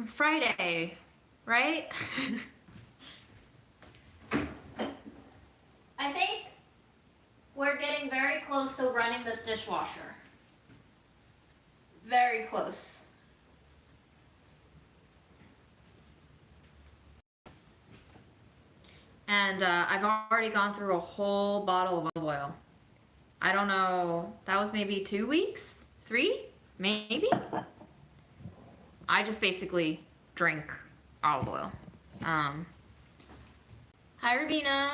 Friday, right? I think we're getting very close to running this dishwasher. Very close. And I've already gone through a whole bottle of olive oil. I don't know, that was maybe 2 weeks? 3? Maybe? I just basically drink olive oil. Hi, Rabina.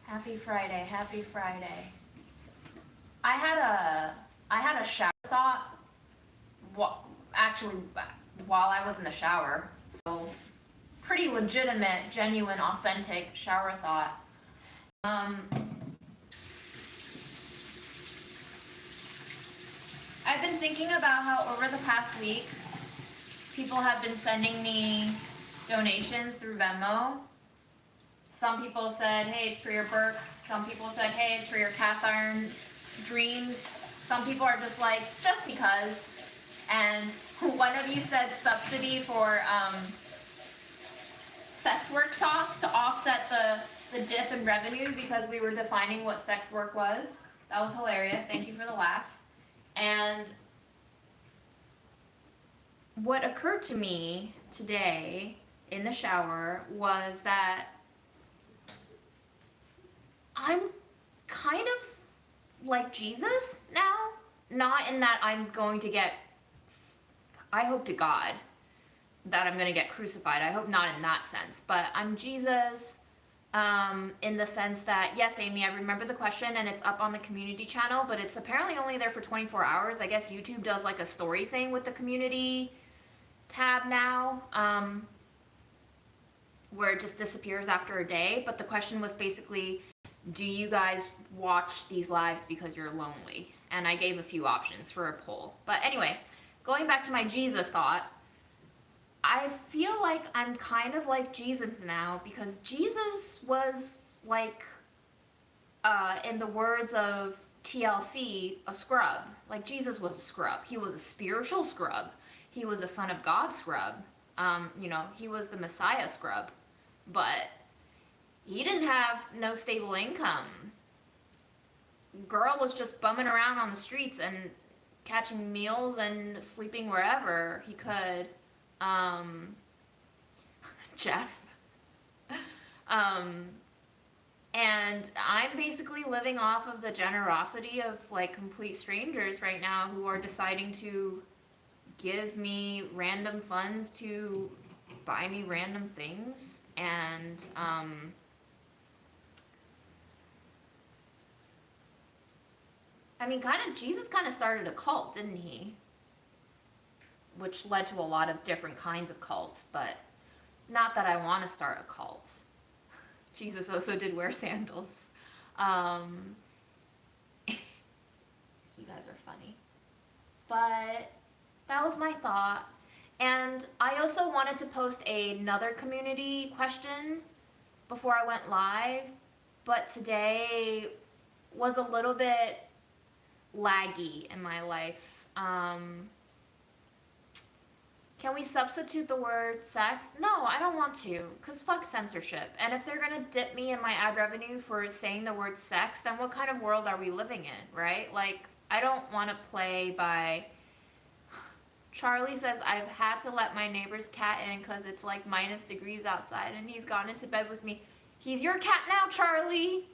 Happy Friday, happy Friday. I had a shower thought, actually, while I was in the shower. So, pretty legitimate, genuine, authentic shower thought. I've been thinking about how over the past week, people have been sending me donations through Venmo. Some people said, hey, it's for your Berks. Some people said, hey, it's for your cast iron dreams. Some people are just like, just because. And one of you said subsidy for sex work talk to offset the dip in revenue because we were defining what sex work was. That was hilarious. Thank you for the laugh. And what occurred to me today in the shower was that I'm kind of like Jesus now. Not in that I'm going to get, I hope to God that I'm going to get crucified. I hope not in that sense. But I'm Jesus in the sense that, yes, Amy, I remember the question and it's up on the community channel, but it's apparently only there for 24 hours. I guess YouTube does like a story thing with the community tab now, where it just disappears after a day. But the question was basically, do you guys watch these lives because you're lonely? And I gave a few options for a poll. But anyway, going back to my Jesus thought, I feel like I'm kind of like Jesus now because Jesus was like, in the words of TLC, a scrub. Like Jesus was a scrub. He was a spiritual scrub. He was a son of God scrub. You know, he was the Messiah scrub. But he didn't have no stable income. Girl was just bumming around on the streets and catching meals and sleeping wherever he could. Jeff. And I'm basically living off of the generosity of like complete strangers right now who are deciding to give me random funds to buy me random things. And I mean, Jesus kind of started a cult, didn't he? Which led to a lot of different kinds of cults, but not that I want to start a cult. Jesus also did wear sandals. You guys are funny. But that was my thought. And I also wanted to post another community question before I went live, but today was a little bit laggy in my life. Can we substitute the word sex? No, I don't want to, because fuck censorship. And if they're going to dip me in my ad revenue for saying the word sex, then what kind of world are we living in, right? Like, I don't want to play by... Charlie says, I've had to let my neighbor's cat in because it's like -degrees outside and he's gone into bed with me. He's your cat now, Charlie.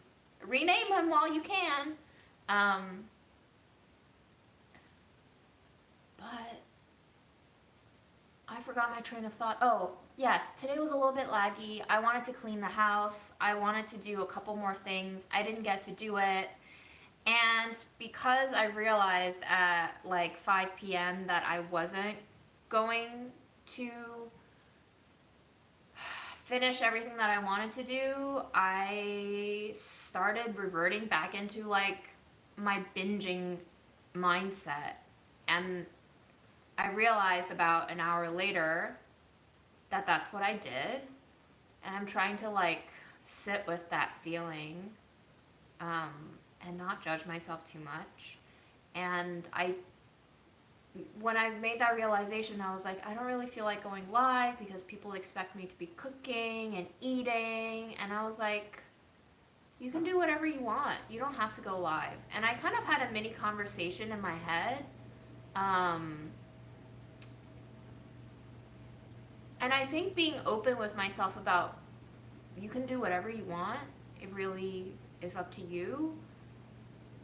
Rename him while you can. But I forgot my train of thought. Oh, yes, today was a little bit laggy. I wanted to clean the house. I wanted to do a couple more things. I didn't get to do it. And because I realized at like 5 p.m. that I wasn't going to finish everything that I wanted to do, I started reverting back into like my binging mindset. And I realized about an hour later that that's what I did. And I'm trying to like sit with that feeling and not judge myself too much. And when I made that realization, I was like, I don't really feel like going live because people expect me to be cooking and eating. And I was like, you can do whatever you want. You don't have to go live. And I kind of had a mini conversation in my head. And I think being open with myself about you can do whatever you want, it really is up to you,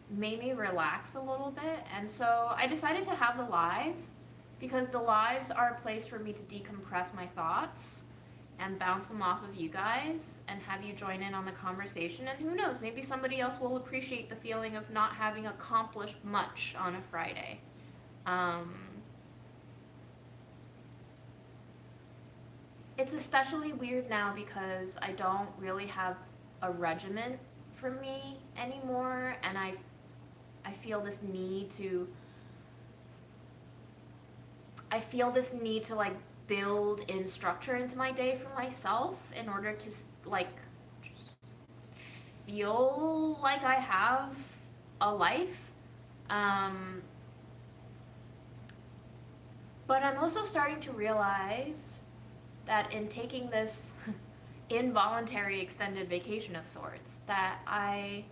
made me relax a little bit. And so I decided to have the live because the lives are a place for me to decompress my thoughts and bounce them off of you guys and have you join in on the conversation. And who knows, maybe somebody else will appreciate the feeling of not having accomplished much on a Friday. It's especially weird now because I don't really have a regimen for me anymore, and I feel this need to like build in structure into my day for myself in order to like just feel like I have a life. But I'm also starting to realize that in taking this involuntary extended vacation of sorts, that I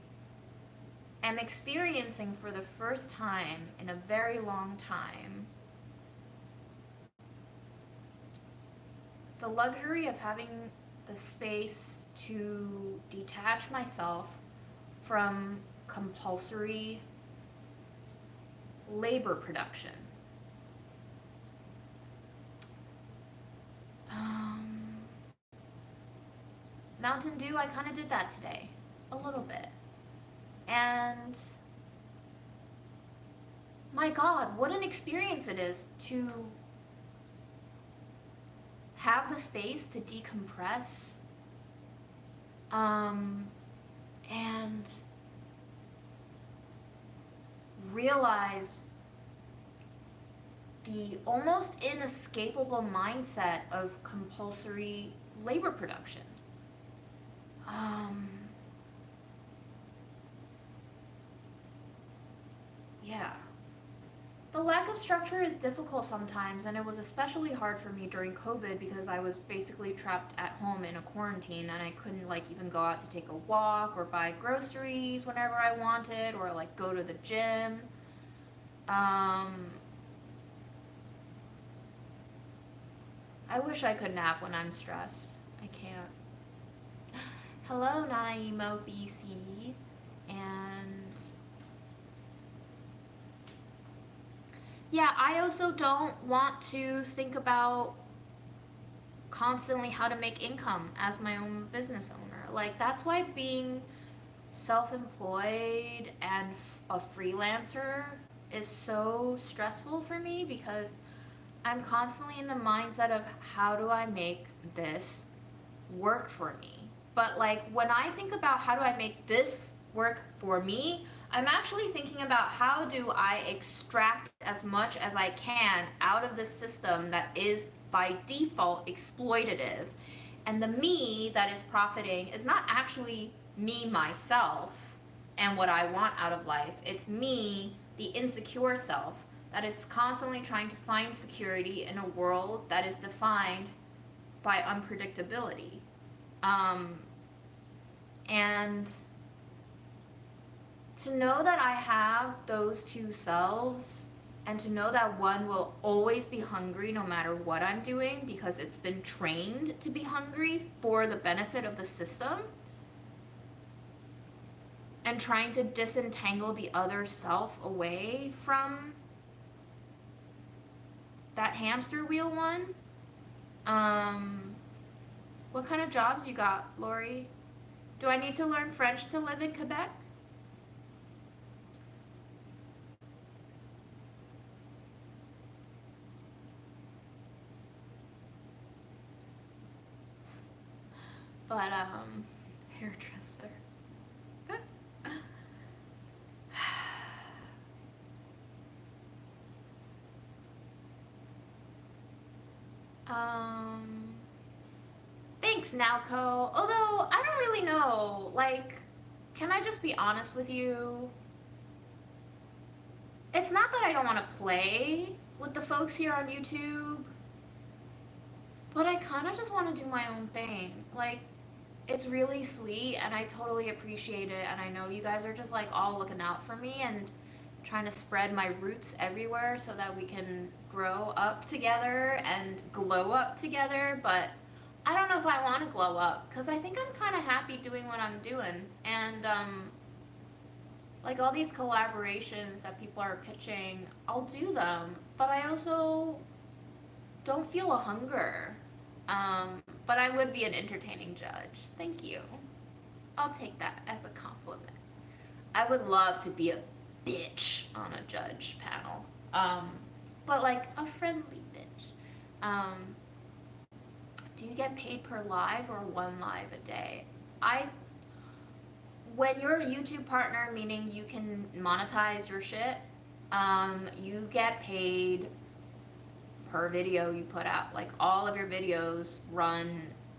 am experiencing for the first time in a very long time the luxury of having the space to detach myself from compulsory labor production. Mountain Dew, I kind of did that today, a little bit. And my God, what an experience it is to have the space to decompress and realize the almost inescapable mindset of compulsory labor production. Yeah. The lack of structure is difficult sometimes, and it was especially hard for me during COVID because I was basically trapped at home in a quarantine and I couldn't like even go out to take a walk or buy groceries whenever I wanted or like go to the gym. I wish I could nap when I'm stressed. I can't. Hello, Nanaimo, BC, and yeah, I also don't want to think about constantly how to make income as my own business owner. Like, that's why being self-employed and a freelancer is so stressful for me because I'm constantly in the mindset of how do I make this work for me? But like when I think about how do I make this work for me, I'm actually thinking about how do I extract as much as I can out of the system that is by default exploitative. And the me that is profiting is not actually me myself and what I want out of life. It's me, the insecure self, that is constantly trying to find security in a world that is defined by unpredictability. And to know that I have those two selves and to know that one will always be hungry no matter what I'm doing because it's been trained to be hungry for the benefit of the system, and trying to disentangle the other self away from that hamster wheel one. What kind of jobs you got, Lori? Do I need to learn French to live in Quebec? But, hairdresser. Thanks, Nowco. Although, I don't really know. Like, can I just be honest with you? It's not that I don't want to play with the folks here on YouTube, but I kind of just want to do my own thing. Like, it's really sweet, and I totally appreciate it, and I know you guys are just, like, all looking out for me and trying to spread my roots everywhere so that we can grow up together and glow up together, but I don't know if I want to glow up, because I think I'm kind of happy doing what I'm doing, and, like, all these collaborations that people are pitching, I'll do them, but I also don't feel a hunger. But I would be an entertaining judge. Thank you. I'll take that as a compliment. I would love to be a bitch on a judge panel. But like a friendly bitch. Do you get paid per live or one live a day? When you're a YouTube partner, meaning you can monetize your shit, you get paid per video you put out. Like, all of your videos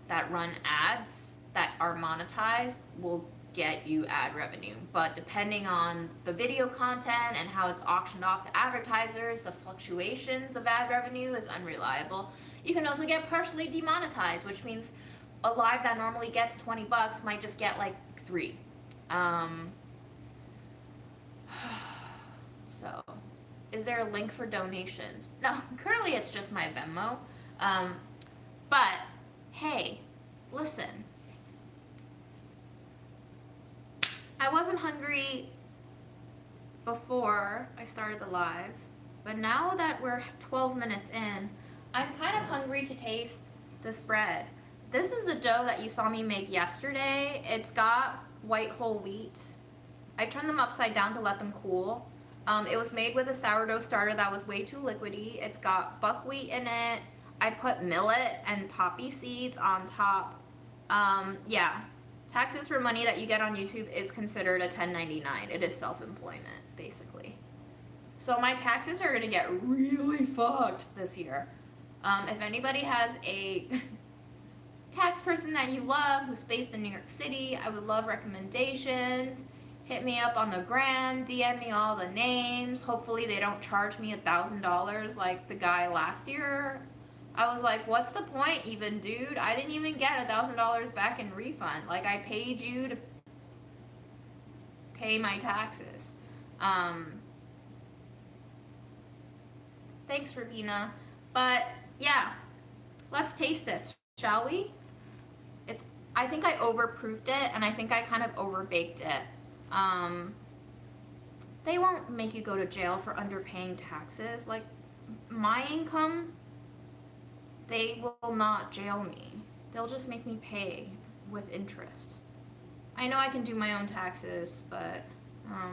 that run ads that are monetized will get you ad revenue. But depending on the video content and how it's auctioned off to advertisers, the fluctuations of ad revenue is unreliable. You can also get partially demonetized, which means a live that normally gets $20 might just get like 3. So, is there a link for donations? No, currently it's just my Venmo. But, hey, listen. I wasn't hungry before I started the live, but now that we're 12 minutes in, I'm kind of hungry to taste this bread. This is the dough that you saw me make yesterday. It's got white whole wheat. I turned them upside down to let them cool. It was made with a sourdough starter that was way too liquidy. It's got buckwheat in it. I put millet and poppy seeds on top. Yeah, taxes for money that you get on YouTube is considered a 1099. It is self-employment, basically. So my taxes are gonna get really fucked this year. If anybody has a tax person that you love who's based in New York City, I would love recommendations. Hit me up on the gram, DM me all the names. Hopefully they don't charge me $1,000 like the guy last year. I was like, what's the point even, dude? I didn't even get $1,000 back in refund. Like, I paid you to pay my taxes. Thanks, Rabina. But yeah, let's taste this, shall we? I think I overproofed it, and I think I kind of overbaked it. They won't make you go to jail for underpaying taxes. Like, my income, they will not jail me. They'll just make me pay with interest. I know I can do my own taxes, but I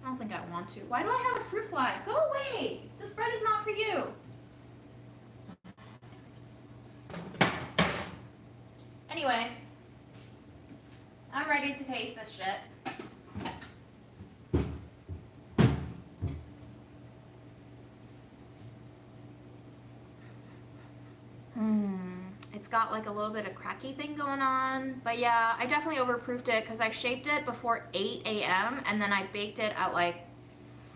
don't think I want to. Why do I have a fruit fly? Go away! This bread is not for you. Anyway, I'm ready to taste this shit. It's got like a little bit of cracky thing going on. But yeah, I definitely overproofed it because I shaped it before 8 a.m. and then I baked it at like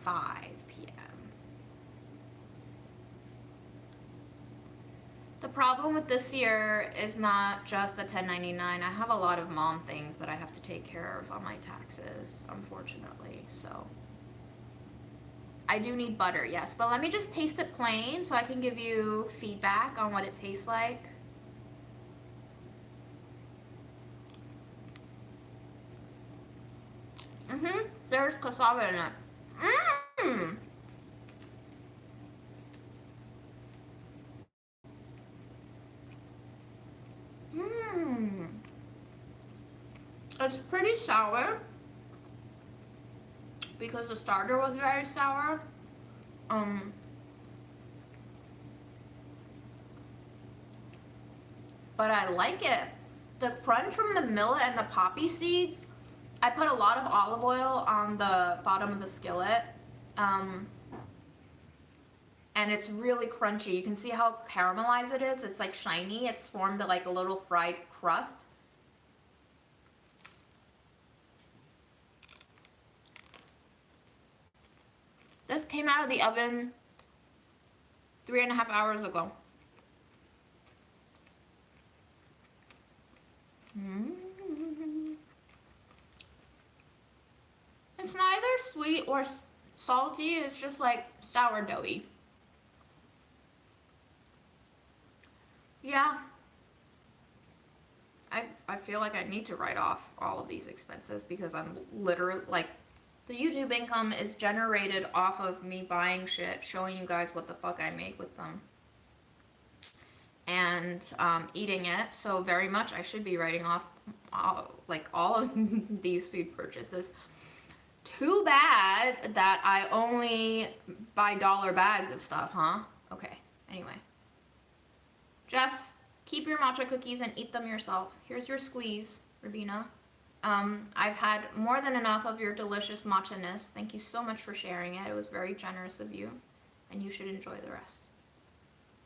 5 p.m. The problem with this year is not just the 1099. I have a lot of mom things that I have to take care of on my taxes, unfortunately. So I do need butter, yes. But let me just taste it plain so I can give you feedback on what it tastes like. There's cassava in it. It's pretty sour because the starter was very sour. But I like it. The crunch from the millet and the poppy seeds. I put a lot of olive oil on the bottom of the skillet. and it's really crunchy. You can see how caramelized it is. It's like shiny. It's formed like a little fried crust. This came out of the oven 3.5 hours ago. It's neither sweet or salty. It's just like sourdoughy. Yeah. I feel like I need to write off all of these expenses because I'm literally like, the YouTube income is generated off of me buying shit, showing you guys what the fuck I make with them, and eating it. So very much I should be writing off like all of these food purchases. Too bad that I only buy dollar bags of stuff, huh? Okay, anyway. Jeff, keep your matcha cookies and eat them yourself. Here's your squeeze, Rabina. I've had more than enough of your delicious matcha-ness. Thank you so much for sharing it. It was very generous of you, and you should enjoy the rest.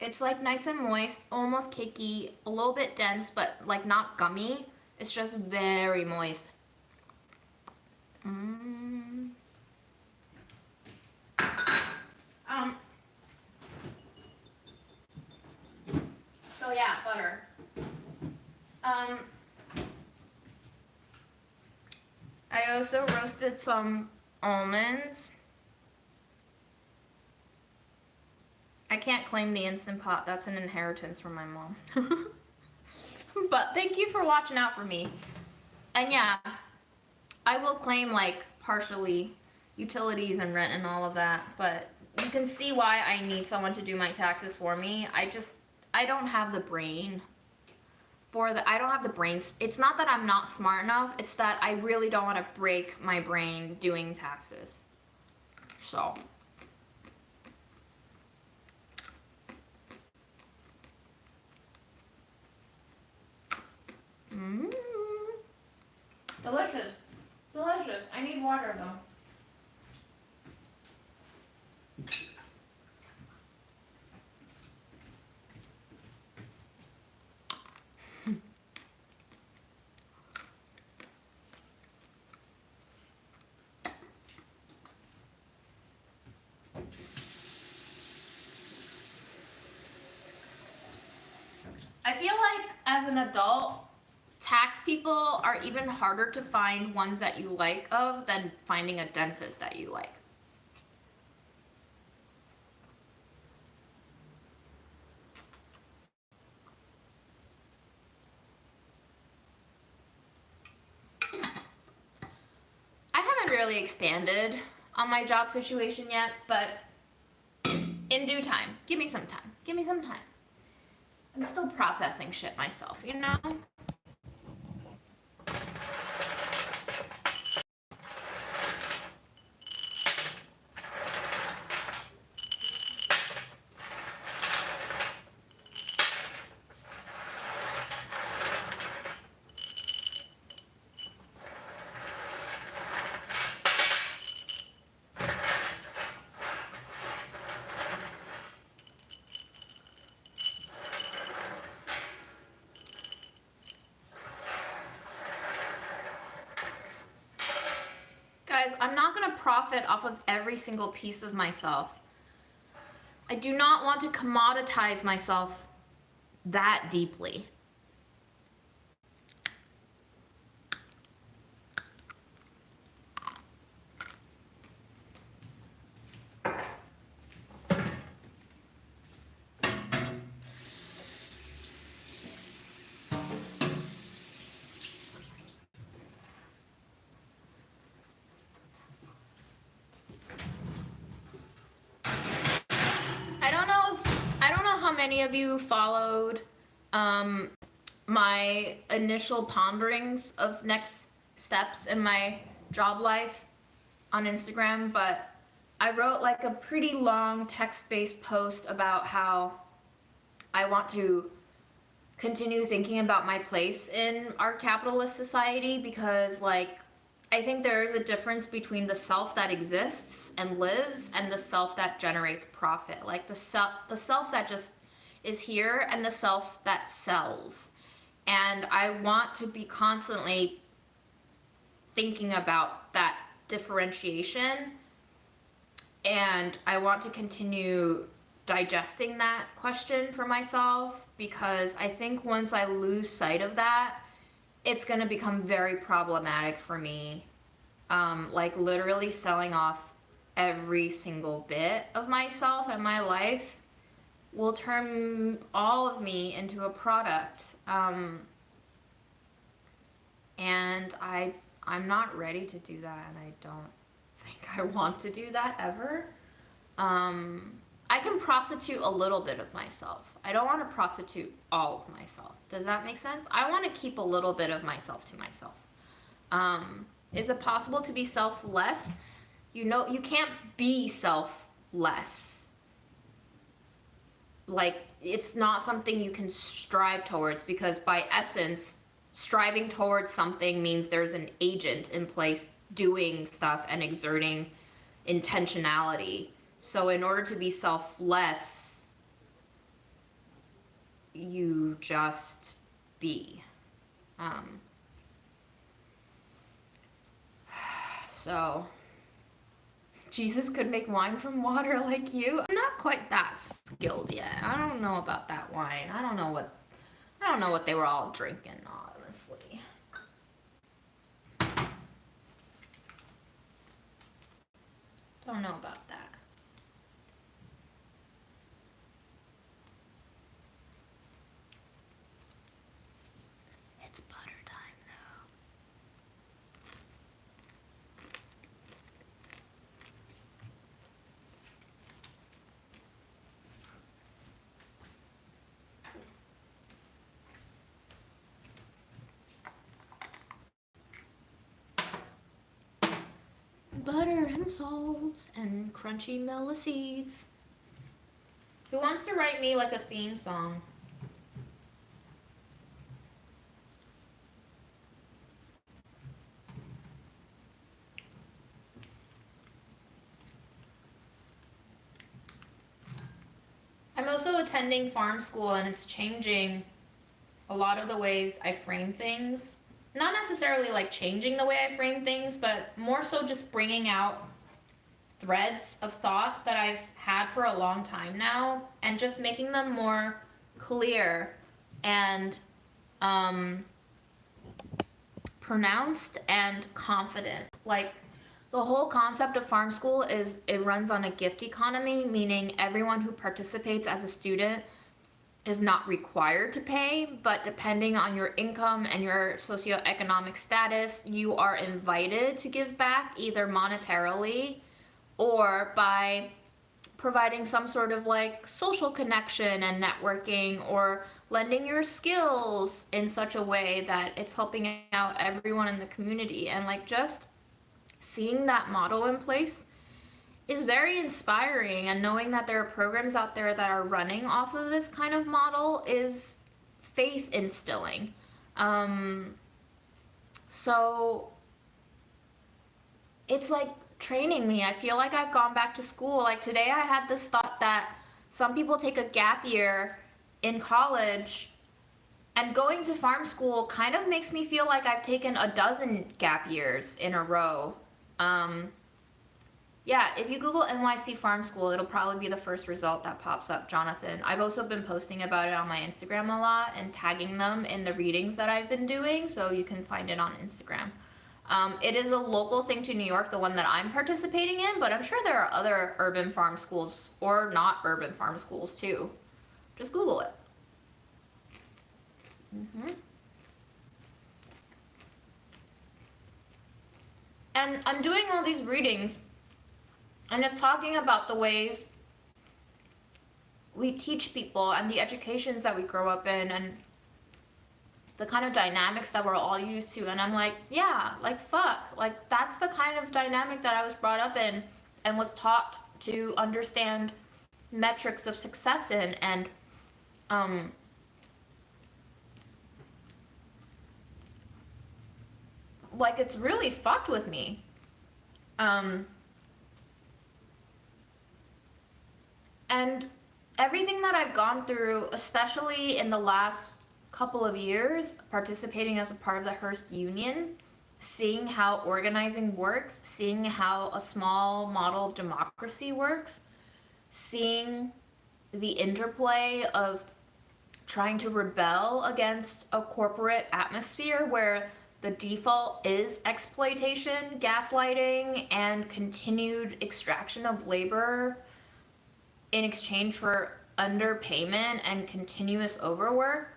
It's like nice and moist, almost cakey, a little bit dense, but like not gummy. It's just very moist. So yeah, butter. I also roasted some almonds. I can't claim the Instant Pot. That's an inheritance from my mom. But thank you for watching out for me. And yeah, I will claim like partially utilities and rent and all of that, but you can see why I need someone to do my taxes for me. I don't have the brain for the, I don't have the brains. It's not that I'm not smart enough, it's that I really don't want to break my brain doing taxes. So. Delicious. Delicious. I need water though. I feel like as an adult, tax people are even harder to find ones that you like of than finding a dentist that you like. I haven't really expanded on my job situation yet, but in due time. Give me some time. Give me some time. I'm still processing shit myself, you know? Guys, I'm not going to profit off of every single piece of myself. I do not want to commoditize myself that deeply. Many of you followed my initial ponderings of next steps in my job life on Instagram, but I wrote like a pretty long text-based post about how I want to continue thinking about my place in our capitalist society, because like I think there is a difference between the self that exists and lives and the self that generates profit. Like the self that just is here and the self that sells. And I want to be constantly thinking about that differentiation, and I want to continue digesting that question for myself, because I think once I lose sight of that, it's going to become very problematic for me. Like literally selling off every single bit of myself and my life will turn all of me into a product. And I'm not ready to do that, and I don't think I want to do that ever. I can prostitute a little bit of myself. I don't want to prostitute all of myself. Does that make sense? I want to keep a little bit of myself to myself. Is it possible to be selfless? You know, you can't be selfless. Like, it's not something you can strive towards, because by essence, striving towards something means there's an agent in place doing stuff and exerting intentionality. So in order to be selfless, you just be. So Jesus could make wine from water like you. I'm not quite that skilled yet. I don't know about that wine. I don't know what they were all drinking, honestly. Don't know about that. It's butter time though. Butter and salt and crunchy melon seeds. Who wants to write me like a theme song? I'm also attending farm school, and it's changing a lot of the ways I frame things. Not necessarily like changing the way I frame things, but more so just bringing out threads of thought that I've had for a long time now, and just making them more clear and pronounced and confident. Like, the whole concept of farm school is it runs on a gift economy, meaning everyone who participates as a student is not required to pay, but depending on your income and your socioeconomic status, you are invited to give back, either monetarily or by providing some sort of like social connection and networking, or lending your skills in such a way that it's helping out everyone in the community. And like, just seeing that model in place is very inspiring, and knowing that there are programs out there that are running off of this kind of model is faith instilling. So it's like training me. I feel like I've gone back to school. Like today I had this thought that some people take a gap year in college, and going to farm school kind of makes me feel like I've taken a dozen gap years in a row. Yeah, if you Google NYC Farm School, it'll probably be the first result that pops up, Jonathan. I've also been posting about it on my Instagram a lot and tagging them in the readings that I've been doing, so you can find it on Instagram. It is a local thing to New York, the one that I'm participating in, but I'm sure there are other urban farm schools or not urban farm schools too. Just Google it. And I'm doing all these readings, and it's talking about the ways we teach people and the educations that we grow up in and the kind of dynamics that we're all used to. And I'm like, yeah, like fuck, like that's the kind of dynamic that I was brought up in and was taught to understand metrics of success in. And like, it's really fucked with me. And everything that I've gone through, especially in the last couple of years, participating as a part of the Hearst Union, seeing how organizing works, seeing how a small model of democracy works, seeing the interplay of trying to rebel against a corporate atmosphere where the default is exploitation, gaslighting, and continued extraction of labor in exchange for underpayment and continuous overwork,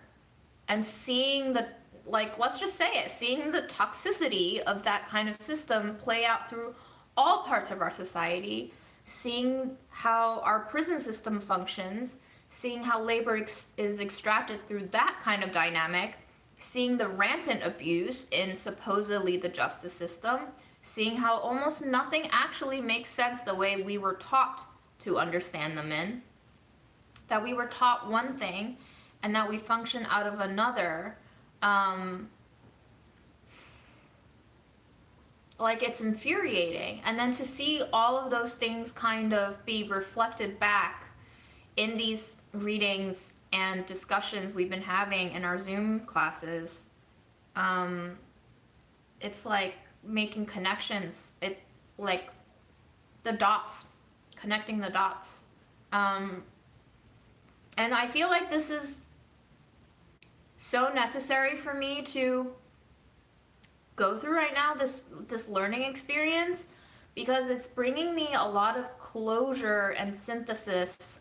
and seeing the, like, let's just say it, seeing the toxicity of that kind of system play out through all parts of our society, seeing how our prison system functions, seeing how labor is extracted through that kind of dynamic, seeing the rampant abuse in supposedly the justice system, seeing how almost nothing actually makes sense the way we were taught to understand them in, that we were taught one thing and that we function out of another. Like, it's infuriating. And then to see all of those things kind of be reflected back in these readings and discussions we've been having in our Zoom classes, it's like making connections. It, like, the dots, connecting the dots. And I feel like this is so necessary for me to go through right now, this learning experience, because it's bringing me a lot of closure and synthesis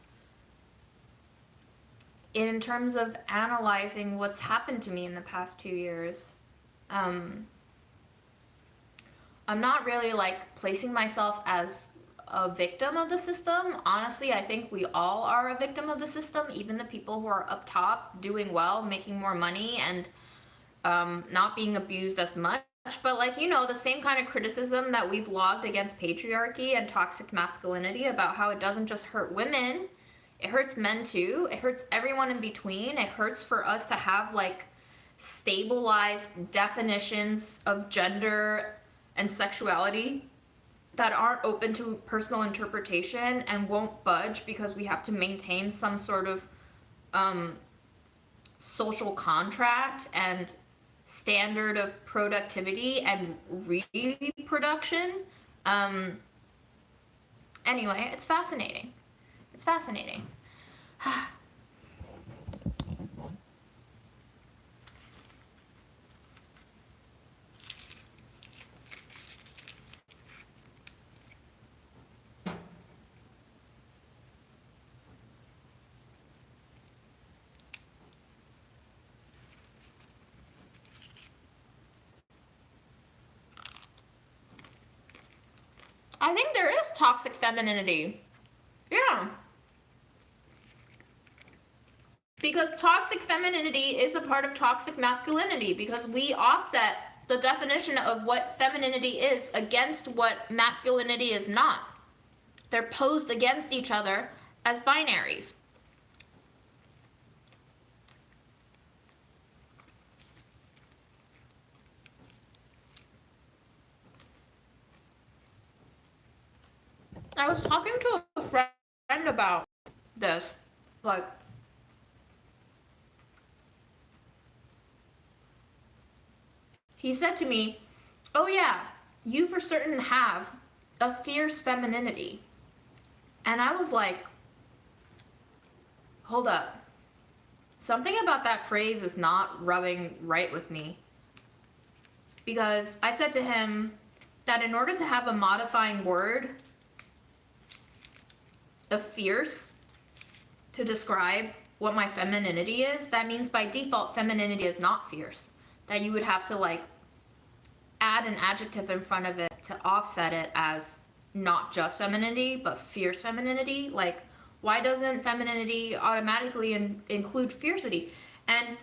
in terms of analyzing what's happened to me in the past 2 years. I'm not really, like, placing myself as a victim of the system. Honestly, I think we all are a victim of the system, even the people who are up top, doing well, making more money, and not being abused as much. But, like, you know, the same kind of criticism that we've logged against patriarchy and toxic masculinity about how it doesn't just hurt women, it hurts men too, it hurts everyone in between. It hurts for us to have, like, stabilized definitions of gender and sexuality that aren't open to personal interpretation and won't budge because we have to maintain some sort of social contract and standard of productivity and reproduction. Anyway, it's fascinating. It's fascinating. I think there is toxic femininity. Yeah. Because toxic femininity is a part of toxic masculinity, because we offset the definition of what femininity is against what masculinity is not. They're posed against each other as binaries. I was talking to a friend about this, like, he said to me, oh yeah, you for certain have a fierce femininity. And I was like, hold up. Something about that phrase is not rubbing right with me. Because I said to him that in order to have a modifying word of fierce to describe what my femininity is, that means by default femininity is not fierce. That you would have to, like, add an adjective in front of it to offset it as not just femininity, but fierce femininity. Like, why doesn't femininity automatically include fiercity? And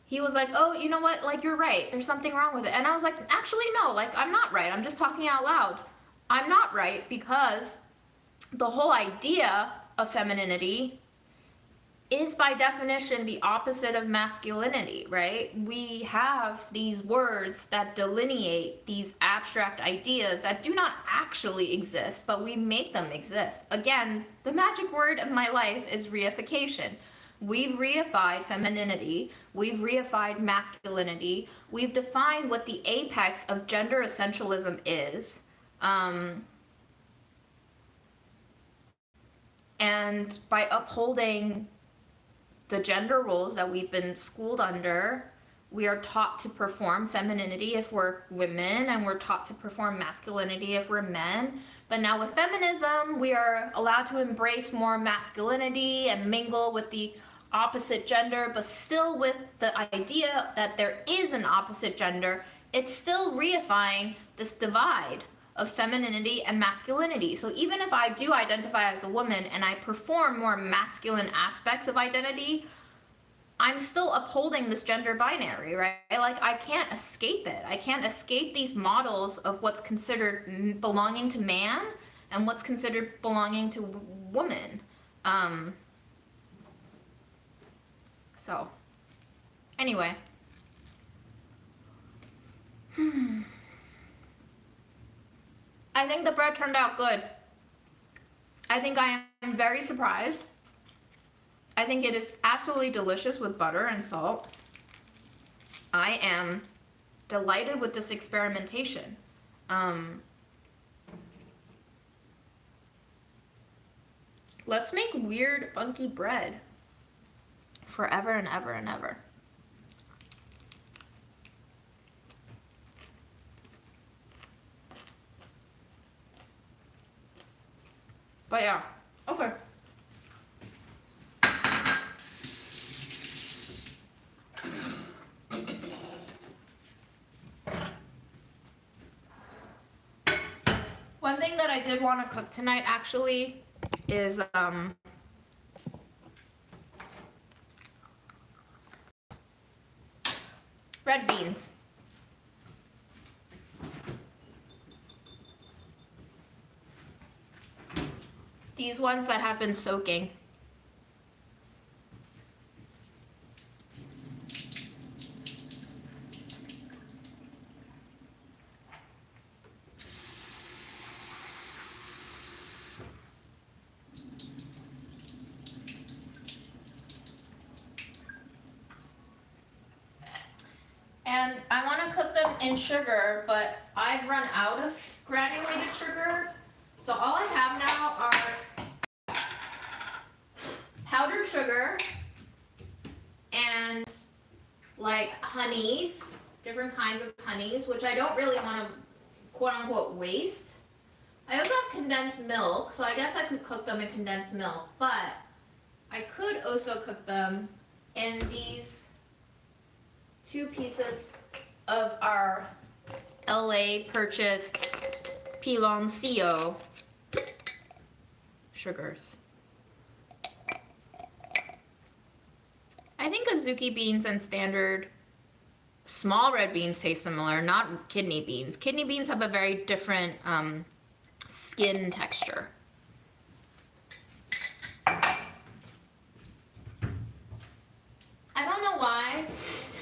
he was like, oh, you know what, like, you're right, there's something wrong with it. And I was like, actually, no, like, I'm not right, I'm just talking out loud. I'm not right, because the whole idea of femininity is by definition the opposite of masculinity, right? We have these words that delineate these abstract ideas that do not actually exist, but we make them exist. Again, the magic word of my life is reification. We've reified femininity, we've reified masculinity, we've defined what the apex of gender essentialism is. And by upholding the gender roles that we've been schooled under, we are taught to perform femininity if we're women, and we're taught to perform masculinity if we're men. But now with feminism, we are allowed to embrace more masculinity and mingle with the opposite gender, but still with the idea that there is an opposite gender, it's still reifying this divide of femininity and masculinity. So even if I do identify as a woman and I perform more masculine aspects of identity, I'm still upholding this gender binary, right? Like, I can't escape it. I can't escape these models of what's considered belonging to man and what's considered belonging to woman. So, anyway. I think the bread turned out good. I think I am very surprised. I think it is absolutely delicious with butter and salt. I am delighted with this experimentation. Let's make weird, funky bread forever and ever and ever. But yeah, okay. One thing that I did want to cook tonight actually is red beans. These ones that have been soaking. And I want to cook them in sugar, but I've run out of granulated sugar. So all I have now are powdered sugar and like honeys, different kinds of honeys, which I don't really want to quote unquote waste. I also have condensed milk, so I guess I could cook them in condensed milk, but I could also cook them in these 2 pieces of our LA purchased piloncillo sugars. I think azuki beans and standard small red beans taste similar, not kidney beans. Kidney beans have a very different skin texture. I don't know why.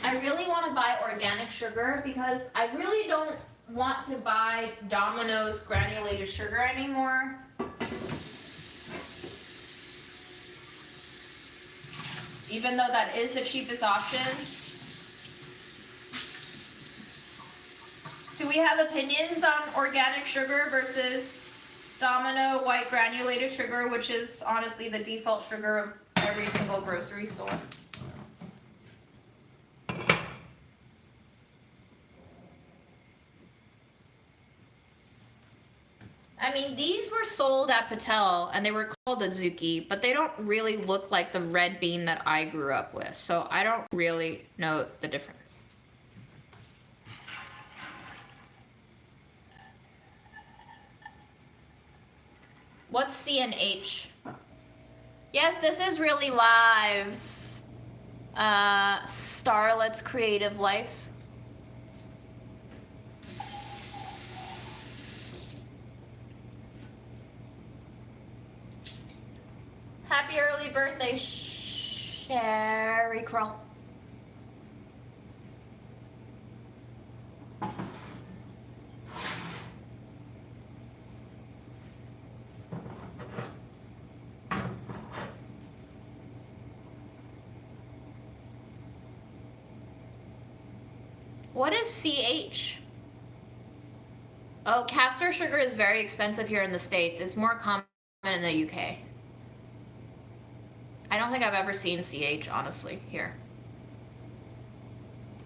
I really want to buy organic sugar because I really don't want to buy Domino's granulated sugar anymore. Even though that is the cheapest option. Do we have opinions on organic sugar versus Domino white granulated sugar, which is honestly the default sugar of every single grocery store? I mean, these were sold at Patel and they were called azuki, but they don't really look like the red bean that I grew up with, so I don't really know the difference. What's CNH? Yes, this is really live. Starlet's Creative Life. Happy early birthday, Sherry Curl. What is CH? Oh, castor sugar is very expensive here in the States. It's more common in the UK. I don't think I've ever seen CH, honestly, here.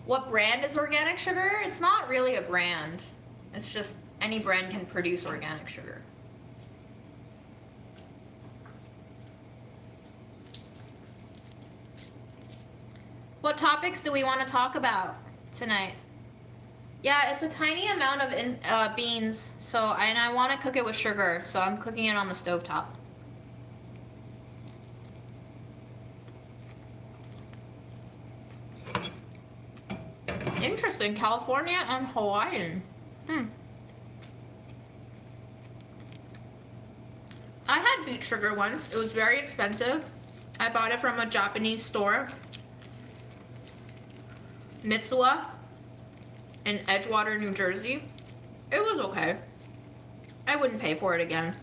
What brand is organic sugar? It's not really a brand. It's just any brand can produce organic sugar. What topics do we want to talk about tonight? Yeah, it's a tiny amount of beans, so and I want to cook it with sugar, so I'm cooking it on the stovetop. Interesting, California and Hawaiian. I had beet sugar once. It was very expensive. I bought it from a Japanese store, Mitsuwa, in Edgewater, New Jersey. It was okay. I wouldn't pay for it again.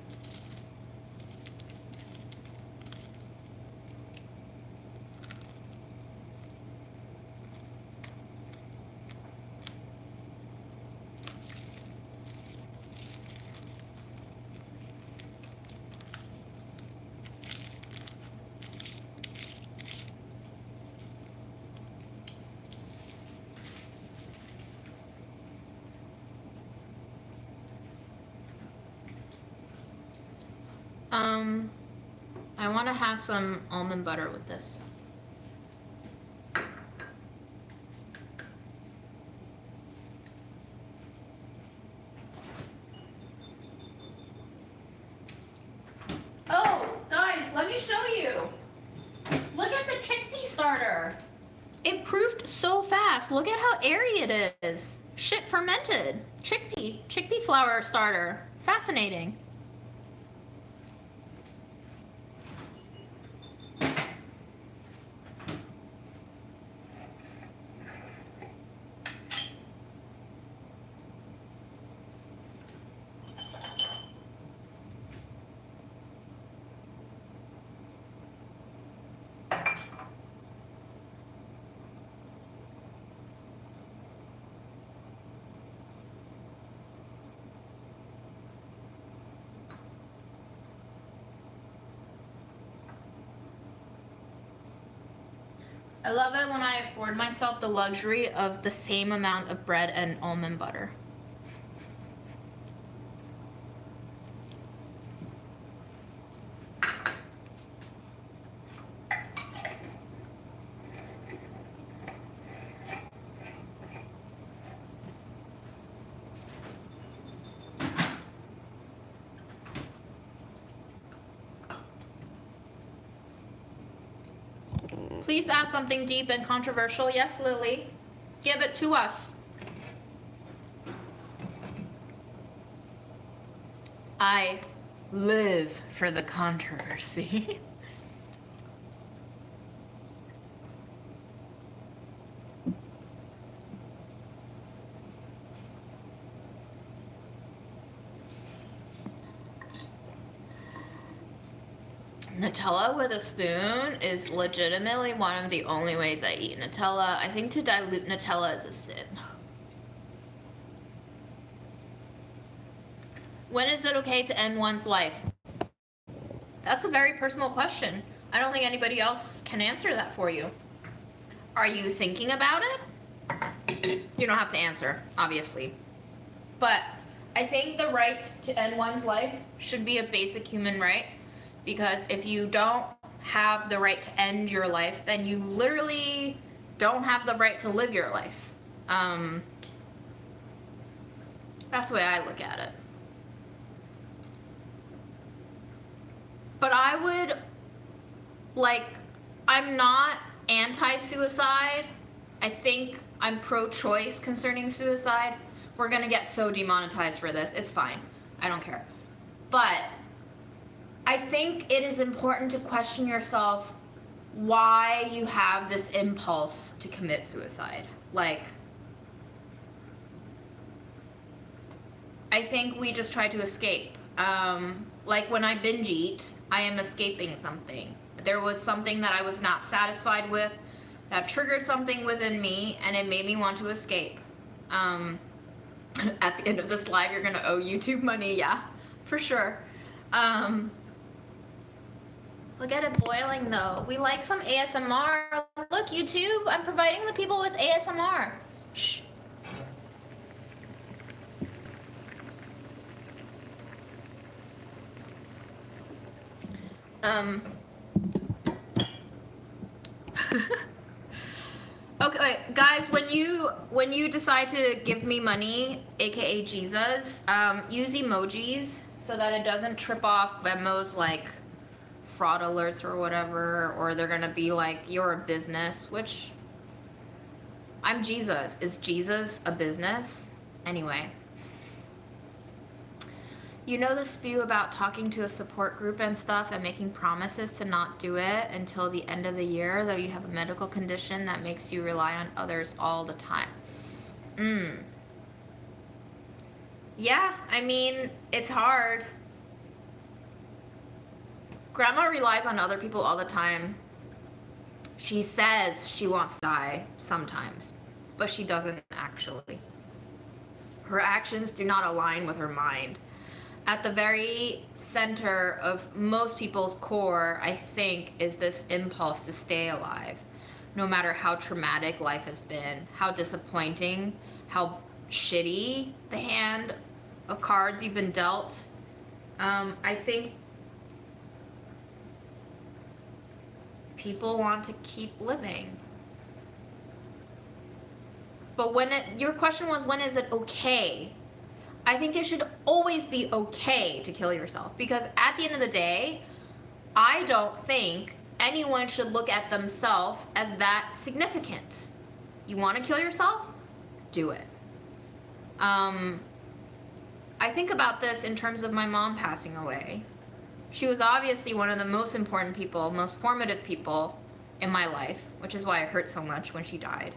I want to have some almond butter with this. Oh, guys, let me show you. Look at the chickpea starter. It proofed so fast. Look at how airy it is. Shit fermented. Chickpea flour starter. Fascinating. I love it when I afford myself the luxury of the same amount of bread and almond butter. Please ask something deep and controversial. Yes, Lily. Give it to us. I live for the controversy. Nutella with a spoon is legitimately one of the only ways I eat Nutella. I think to dilute Nutella is a sin. When is it okay to end one's life? That's a very personal question. I don't think anybody else can answer that for you. Are you thinking about it? You don't have to answer, obviously. But I think the right to end one's life should be a basic human right. Because if you don't have the right to end your life, then you literally don't have the right to live your life. That's the way I look at it. But I would, I'm not anti-suicide. I think I'm pro-choice concerning suicide. We're gonna get so demonetized for this. It's fine. I don't care. But I think it is important to question yourself, why you have this impulse to commit suicide. Like, I think we just try to escape. Like when I binge eat, I am escaping something. There was something that I was not satisfied with that triggered something within me, and it made me want to escape. At the end of this live, you're gonna owe YouTube money, yeah, for sure. Look at it boiling though. We like some ASMR. Look, YouTube, I'm providing the people with ASMR. Shh. Okay, guys, when you decide to give me money, aka Jesus, use emojis so that it doesn't trip off Venmo's like fraud alerts or whatever, or they're gonna be like, you're a business, which I'm Jesus. Is Jesus a business? Anyway. You know the spew about talking to a support group and stuff and making promises to not do it until the end of the year, though you have a medical condition that makes you rely on others all the time. Yeah, I mean, it's hard. Grandma relies on other people all the time. She says she wants to die sometimes, but she doesn't actually. Her actions do not align with her mind. At the very center of most people's core, I think, is this impulse to stay alive. No matter how traumatic life has been, how disappointing, how shitty the hand of cards you've been dealt. I think people want to keep living. But your question was, when is it okay? I think it should always be okay to kill yourself, because at the end of the day, I don't think anyone should look at themselves as that significant. You want to kill yourself? Do it. I think about this in terms of my mom passing away. She was obviously one of the most important people, most formative people in my life, which is why it hurt so much when she died.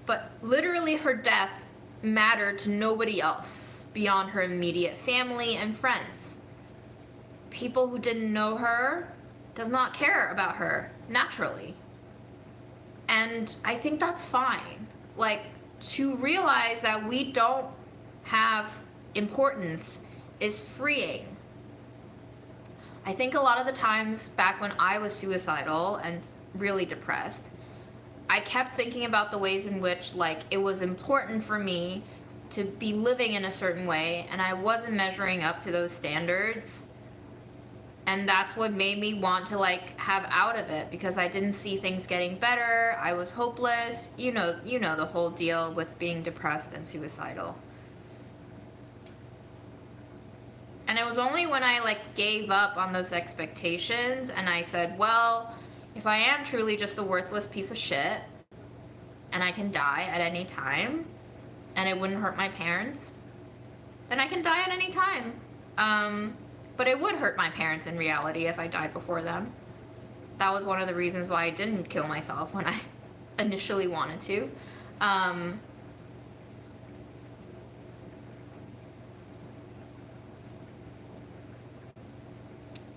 But literally her death mattered to nobody else beyond her immediate family and friends. People who didn't know her does not care about her naturally. And I think that's fine. Like, to realize that we don't have importance is freeing. I think a lot of the times back when I was suicidal and really depressed, I kept thinking about the ways in which, like, it was important for me to be living in a certain way, and I wasn't measuring up to those standards. And that's what made me want to, like, have out of it, because I didn't see things getting better. I was hopeless. You know the whole deal with being depressed and suicidal. And it was only when I, like, gave up on those expectations and I said, well, if I am truly just a worthless piece of shit and I can die at any time and it wouldn't hurt my parents, then I can die at any time. But it would hurt my parents in reality if I died before them. That was one of the reasons why I didn't kill myself when I initially wanted to.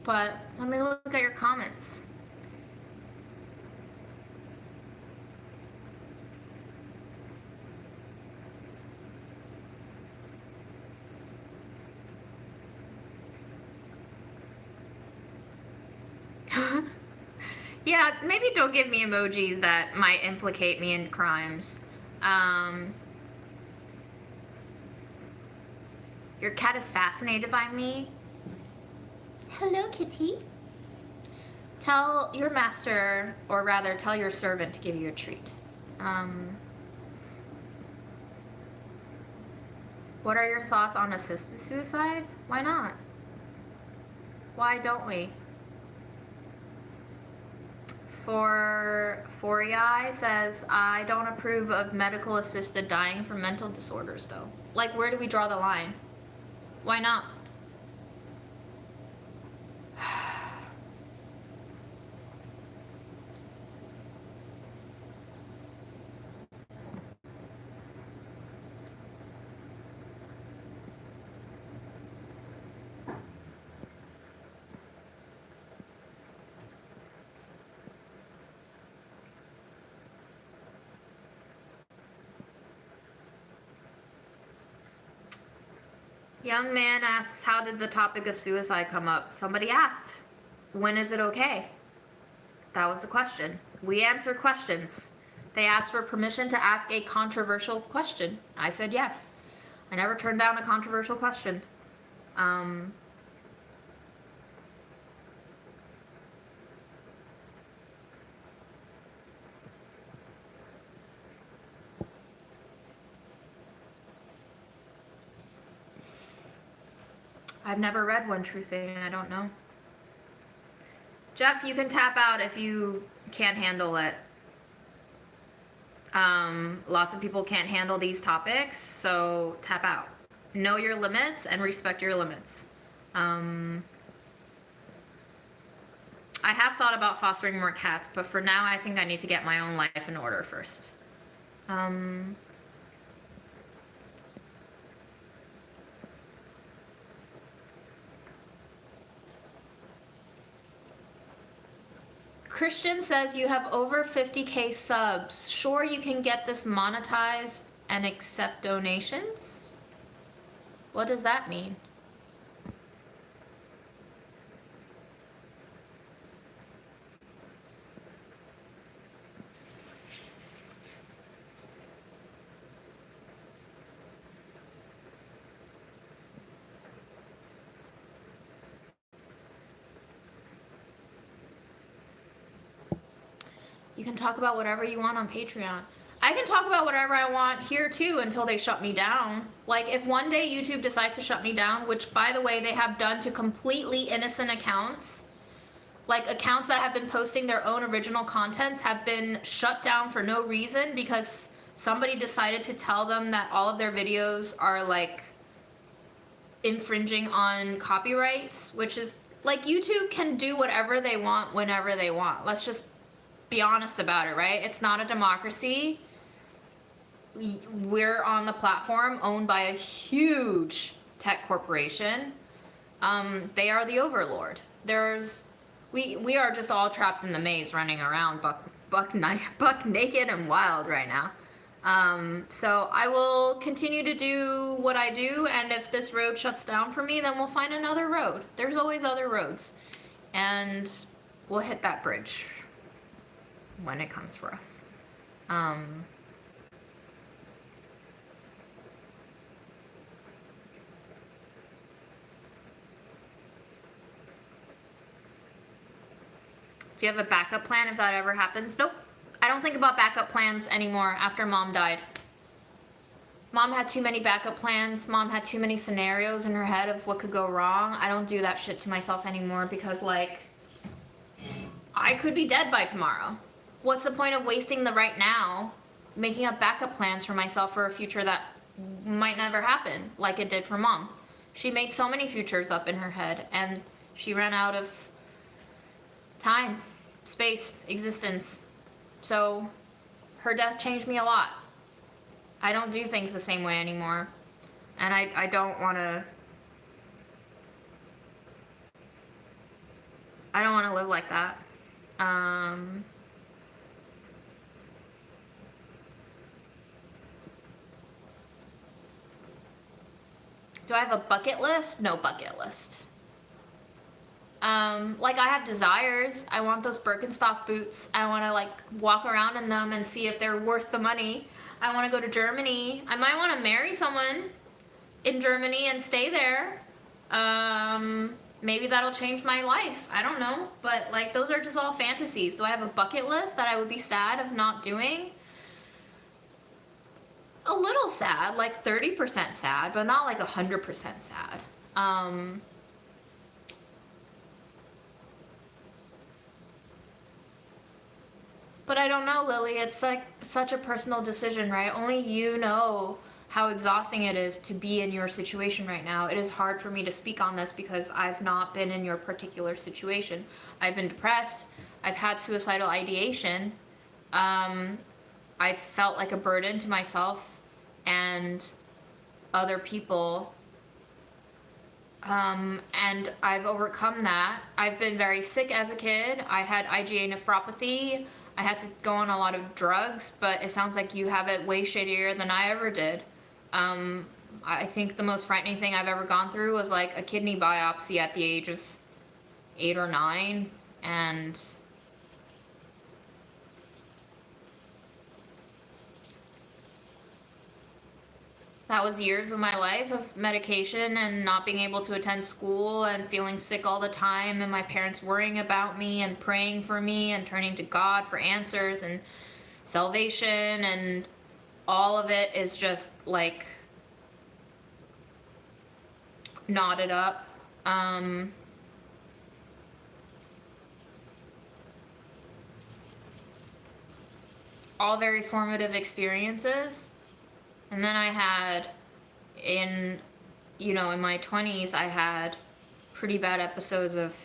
But let me look at your comments. Yeah, maybe don't give me emojis that might implicate me in crimes. Your cat is fascinated by me. Hello, kitty. Tell your master, or rather tell your servant, to give you a treat. What are your thoughts on assisted suicide? Why not? Why don't we? Fouriai says, I don't approve of medical assisted dying from mental disorders, though. Like, where do we draw the line? Why not? Young man asks, how did the topic of suicide come up? Somebody asked, when is it okay? That was the question. We answer questions. They asked for permission to ask a controversial question. I said yes. I never turned down a controversial question. I've never read One True Thing. I don't know. Jeff, you can tap out if you can't handle it. Lots of people can't handle these topics, so tap out. Know your limits and respect your limits. I have thought about fostering more cats, but for now I think I need to get my own life in order first. Christian says you have over 50K subs. Sure, you can get this monetized and accept donations? What does that mean? You can talk about whatever you want on Patreon. I can talk about whatever I want here too until they shut me down. Like, if one day YouTube decides to shut me down, which by the way they have done to completely innocent accounts, like accounts that have been posting their own original contents have been shut down for no reason because somebody decided to tell them that all of their videos are like infringing on copyrights, which is like, YouTube can do whatever they want whenever they want. Let's just be honest about it, right? It's not a democracy. We're on the platform owned by a huge tech corporation. They are the overlord. We are just all trapped in the maze, running around buck naked and wild right now. So I will continue to do what I do, and if this road shuts down for me, then we'll find another road. There's always other roads, and we'll hit that bridge when it comes for us. Do you have a backup plan if that ever happens? Nope. I don't think about backup plans anymore after Mom died. Mom had too many backup plans. Mom had too many scenarios in her head of what could go wrong. I don't do that shit to myself anymore because, like, I could be dead by tomorrow. What's the point of wasting the right now making up backup plans for myself for a future that might never happen, like it did for Mom? She made so many futures up in her head, and she ran out of time, space, existence. So her death changed me a lot. I don't do things the same way anymore, and I don't want to live like that. Do I have a bucket list? No bucket list. Like, I have desires. I want those Birkenstock boots. I want to, like, walk around in them and see if they're worth the money. I want to go to Germany. I might want to marry someone in Germany and stay there. Maybe that'll change my life. I don't know. But, like, those are just all fantasies. Do I have a bucket list that I would be sad of not doing? A little sad, like 30% sad, but not like 100% sad. But I don't know, Lily. It's like such a personal decision, right? Only you know how exhausting it is to be in your situation right now. It is hard for me to speak on this because I've not been in your particular situation. I've been depressed. I've had suicidal ideation. I felt like a burden to myself and other people. And I've overcome that. I've been very sick as a kid. I had IgA nephropathy. I had to go on a lot of drugs, but it sounds like you have it way shittier than I ever did. I think the most frightening thing I've ever gone through was like a kidney biopsy at the age of 8 or 9, and that was years of my life of medication and not being able to attend school and feeling sick all the time, and my parents worrying about me and praying for me and turning to God for answers and salvation, and all of it is just like knotted up. All very formative experiences. And then I had, in my 20s, I had pretty bad episodes of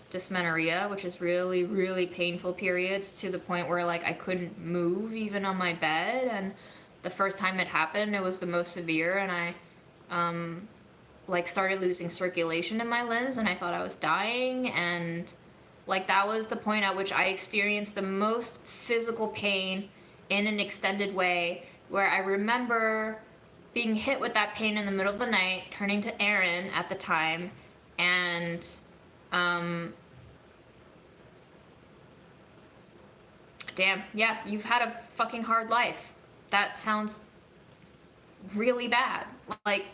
dysmenorrhea, which is really, really painful periods, to the point where like I couldn't move even on my bed. And the first time it happened, it was the most severe, and I like started losing circulation in my limbs, and I thought I was dying. And like that was the point at which I experienced the most physical pain in an extended way, where I remember being hit with that pain in the middle of the night, turning to Aaron at the time, and damn, yeah, you've had a fucking hard life. That sounds really bad. Like,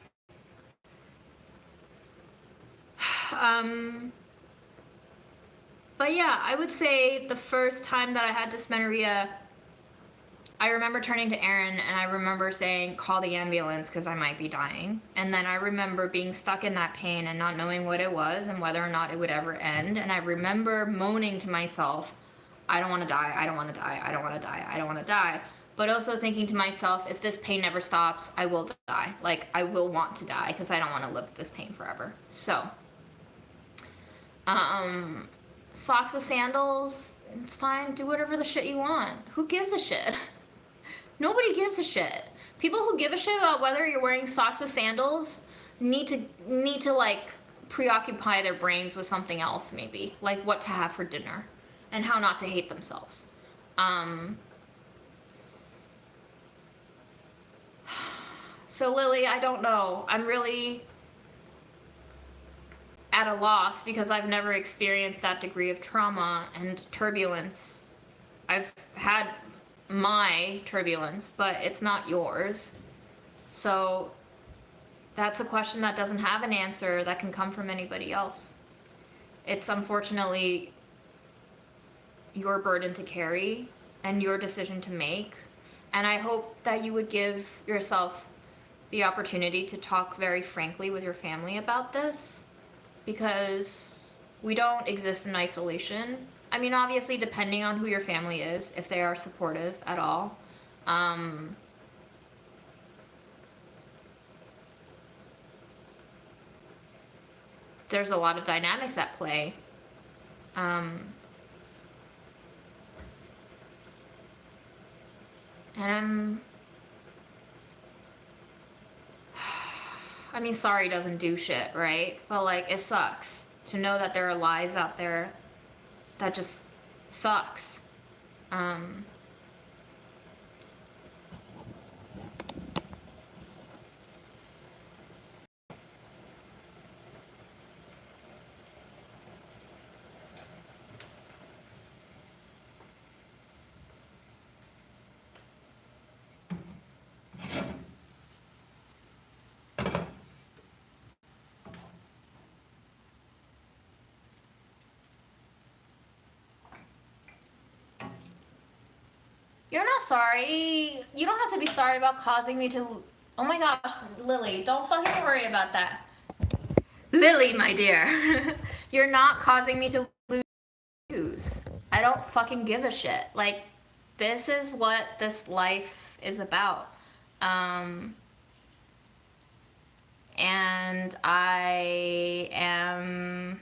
but yeah, I would say the first time that I had dysmenorrhea, I remember turning to Aaron and I remember saying, call the ambulance because I might be dying. And then I remember being stuck in that pain and not knowing what it was and whether or not it would ever end. And I remember moaning to myself, I don't want to die, I don't want to die, I don't want to die, I don't want to die. But also thinking to myself, if this pain never stops, I will die. Like, I will want to die because I don't want to live with this pain forever. So, socks with sandals, it's fine. Do whatever the shit you want. Who gives a shit? Nobody gives a shit. People who give a shit about whether you're wearing socks with sandals need to like preoccupy their brains with something else, maybe. Like what to have for dinner and how not to hate themselves. So Lily, I don't know. I'm really at a loss because I've never experienced that degree of trauma and turbulence. I've had my turbulence, but it's not yours. So that's a question that doesn't have an answer that can come from anybody else. It's unfortunately your burden to carry and your decision to make. And I hope that you would give yourself the opportunity to talk very frankly with your family about this, because we don't exist in isolation. I mean, obviously, depending on who your family is, if they are supportive at all. There's a lot of dynamics at play. And I mean, sorry doesn't do shit, right? But like, it sucks to know that there are lives out there that just sucks. You're not sorry. You don't have to be sorry about causing me to... Oh my gosh, Lily, don't fucking worry about that. Lily, my dear, you're not causing me to lose. I don't fucking give a shit. Like, this is what this life is about. And I am...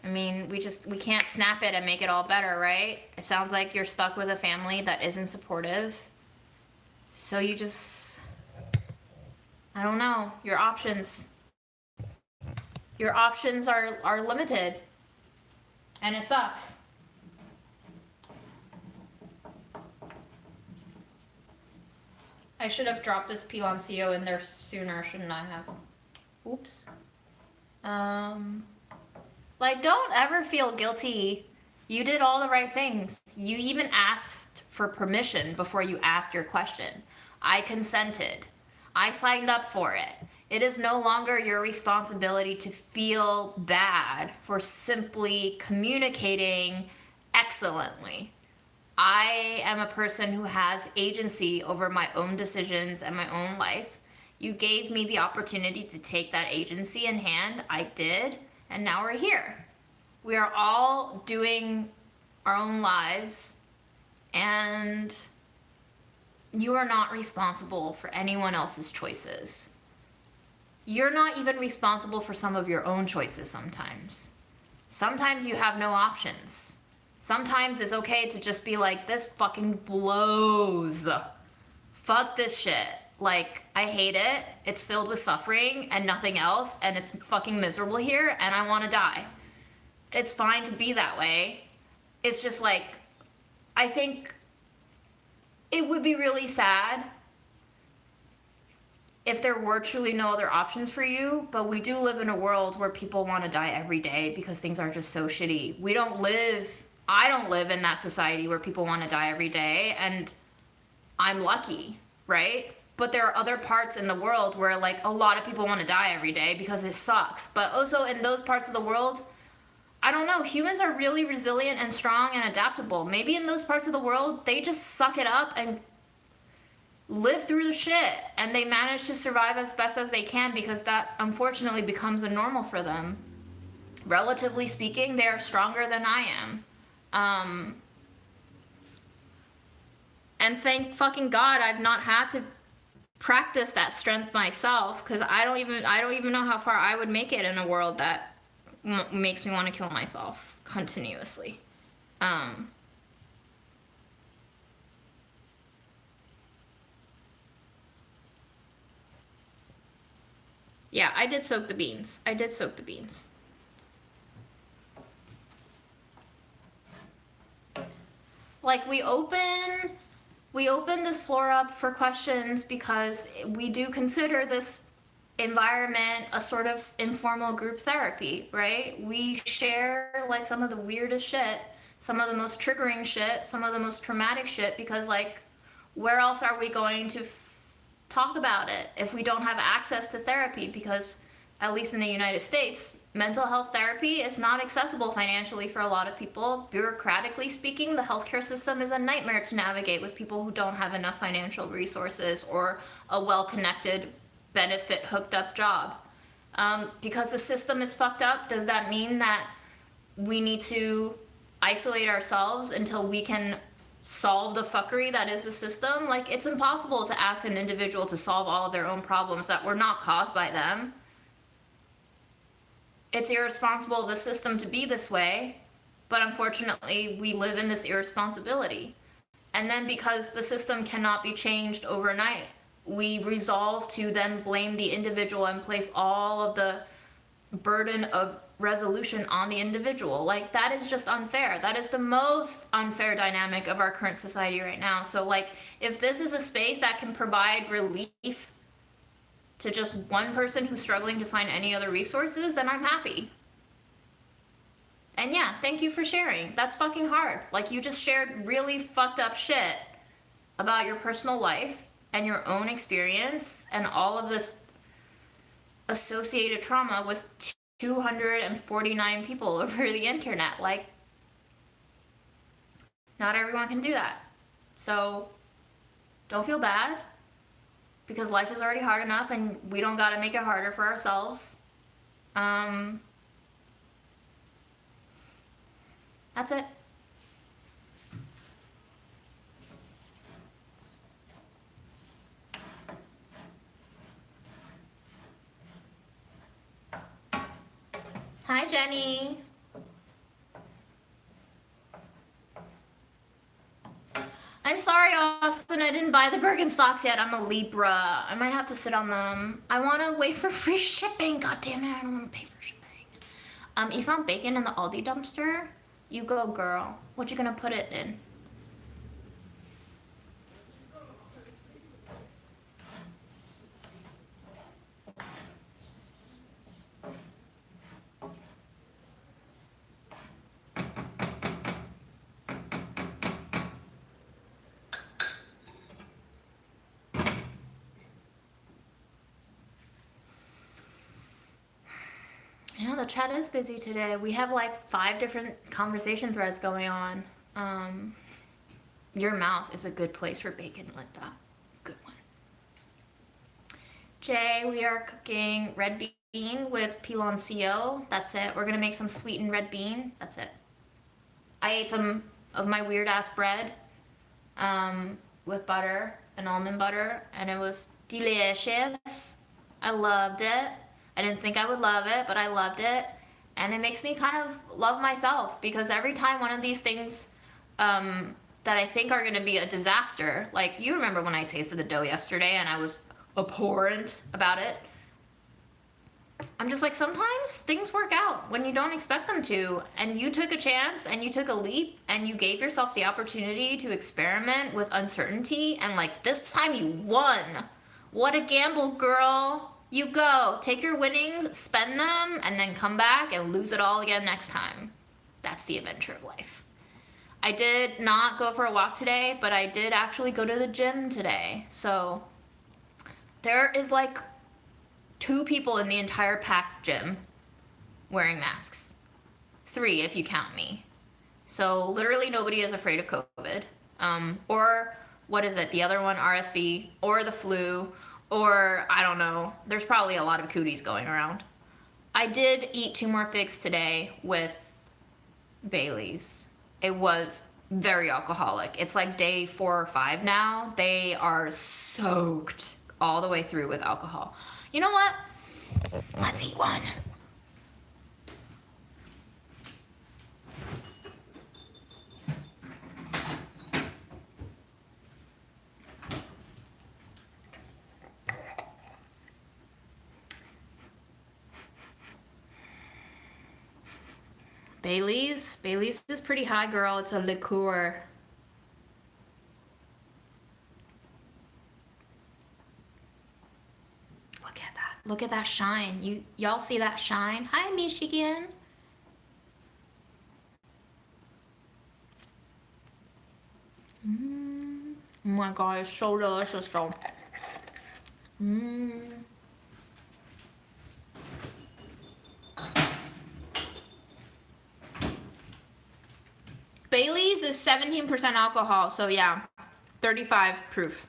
I mean, we can't snap it and make it all better, right? It sounds like you're stuck with a family that isn't supportive. So you just, I don't know, your options are limited. And it sucks. I should have dropped this piloncillo in there sooner, shouldn't I have? Oops. Like, don't ever feel guilty. You did all the right things. You even asked for permission before you asked your question. I consented. I signed up for it. It is no longer your responsibility to feel bad for simply communicating excellently. I am a person who has agency over my own decisions and my own life. You gave me the opportunity to take that agency in hand. I did, and now we're here. We are all doing our own lives, and you are not responsible for anyone else's choices. You're not even responsible for some of your own choices sometimes. Sometimes you have no options. Sometimes it's okay to just be like, this fucking blows. Fuck this shit. Like, I hate it. It's filled with suffering and nothing else, and it's fucking miserable here, and I want to die. It's fine to be that way. It's just like, I think it would be really sad if there were truly no other options for you, but we do live in a world where people want to die every day because things are just so shitty. I don't live in that society where people want to die every day, and I'm lucky, right? But there are other parts in the world where, like, a lot of people want to die every day because it sucks. But also in those parts of the world, I don't know, humans are really resilient and strong and adaptable. Maybe in those parts of the world, they just suck it up and live through the shit, and they manage to survive as best as they can because that unfortunately becomes a normal for them. Relatively speaking, they are stronger than I am. And thank fucking God I've not had to practice that strength myself, because I don't even know how far I would make it in a world that makes me want to kill myself continuously. Yeah, I did soak the beans. Like, we open this floor up for questions because we do consider this environment a sort of informal group therapy, right? We share, like, some of the weirdest shit, some of the most triggering shit, some of the most traumatic shit, because, like, where else are we going to talk about it if we don't have access to therapy? Because, at least in the United States, mental health therapy is not accessible financially for a lot of people. Bureaucratically speaking, the healthcare system is a nightmare to navigate with people who don't have enough financial resources or a well-connected, benefit hooked up job. Because the system is fucked up, does that mean that we need to isolate ourselves until we can solve the fuckery that is the system? Like, it's impossible to ask an individual to solve all of their own problems that were not caused by them. It's irresponsible of the system to be this way, but unfortunately we live in this irresponsibility. And then because the system cannot be changed overnight, we resolve to then blame the individual and place all of the burden of resolution on the individual. Like, that is just unfair. That is the most unfair dynamic of our current society right now. So, like, if this is a space that can provide relief to just one person who's struggling to find any other resources, then I'm happy. And yeah, thank you for sharing. That's fucking hard. Like, you just shared really fucked up shit about your personal life and your own experience and all of this associated trauma with 249 people over the internet. Like, not everyone can do that. So don't feel bad, because life is already hard enough and we don't gotta make it harder for ourselves. That's it. Hi, Jenny. I'm sorry, Austin, I didn't buy the Birkenstocks yet. I'm a Libra. I might have to sit on them. I want to wait for free shipping. God damn it, I don't want to pay for shipping. You found bacon in the Aldi dumpster? You go, girl. What you gonna put it in? Yeah, the chat is busy today. We have like 5 different conversation threads going on. Your mouth is a good place for bacon, Linda. Good one. Jay, we are cooking red bean with piloncillo. That's it. We're gonna make some sweetened red bean. That's it. I ate some of my weird ass bread with butter and almond butter, and it was delicious. I loved it. I didn't think I would love it, but I loved it. And it makes me kind of love myself, because every time one of these things that I think are gonna be a disaster, like you remember when I tasted the dough yesterday and I was abhorrent about it. I'm just like, sometimes things work out when you don't expect them to, and you took a chance and you took a leap and you gave yourself the opportunity to experiment with uncertainty, and like this time you won. What a gamble, girl. You go, take your winnings, spend them, and then come back and lose it all again next time. That's the adventure of life. I did not go for a walk today, but I did actually go to the gym today. So there is like 2 people in the entire packed gym wearing masks. 3 if you count me. So literally nobody is afraid of COVID. Or what is it? The other one, RSV, or the flu, or I don't know. There's probably a lot of cooties going around. I did eat 2 more figs today with Bailey's. It was very alcoholic. It's like day 4 or 5 now. They are soaked all the way through with alcohol. You know what? Let's eat one. Bailey's? Bailey's is pretty high, girl. It's a liqueur. Look at that. Look at that shine. Y'all see that shine? Hi, Michigan. Oh my god, it's so delicious though. Bailey's is 17% alcohol, so yeah, 35 proof.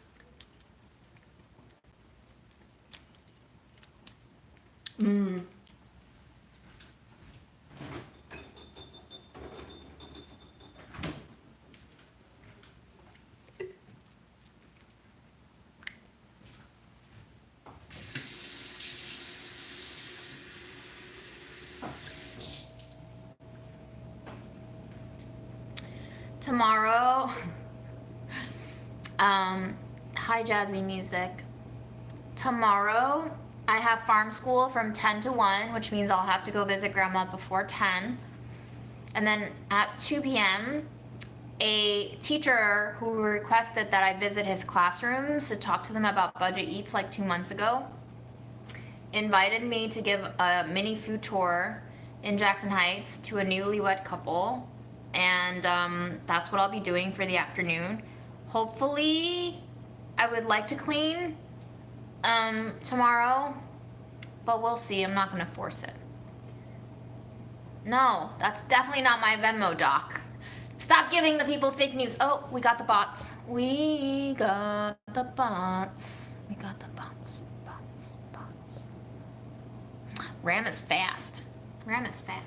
Tomorrow, hi Jazzy Music. Tomorrow, I have farm school from 10 to 1, which means I'll have to go visit grandma before 10. And then at 2 p.m., a teacher who requested that I visit his classrooms to talk to them about budget eats like 2 months ago invited me to give a mini food tour in Jackson Heights to a newlywed couple. And that's what I'll be doing for the afternoon. Hopefully, I would like to clean tomorrow, but we'll see. I'm not gonna force it. No, that's definitely not my Venmo, Doc. Stop giving the people fake news. Oh, we got the bots. We got the bots. We got the bots. Bots. Ram is fast. Ram is fast.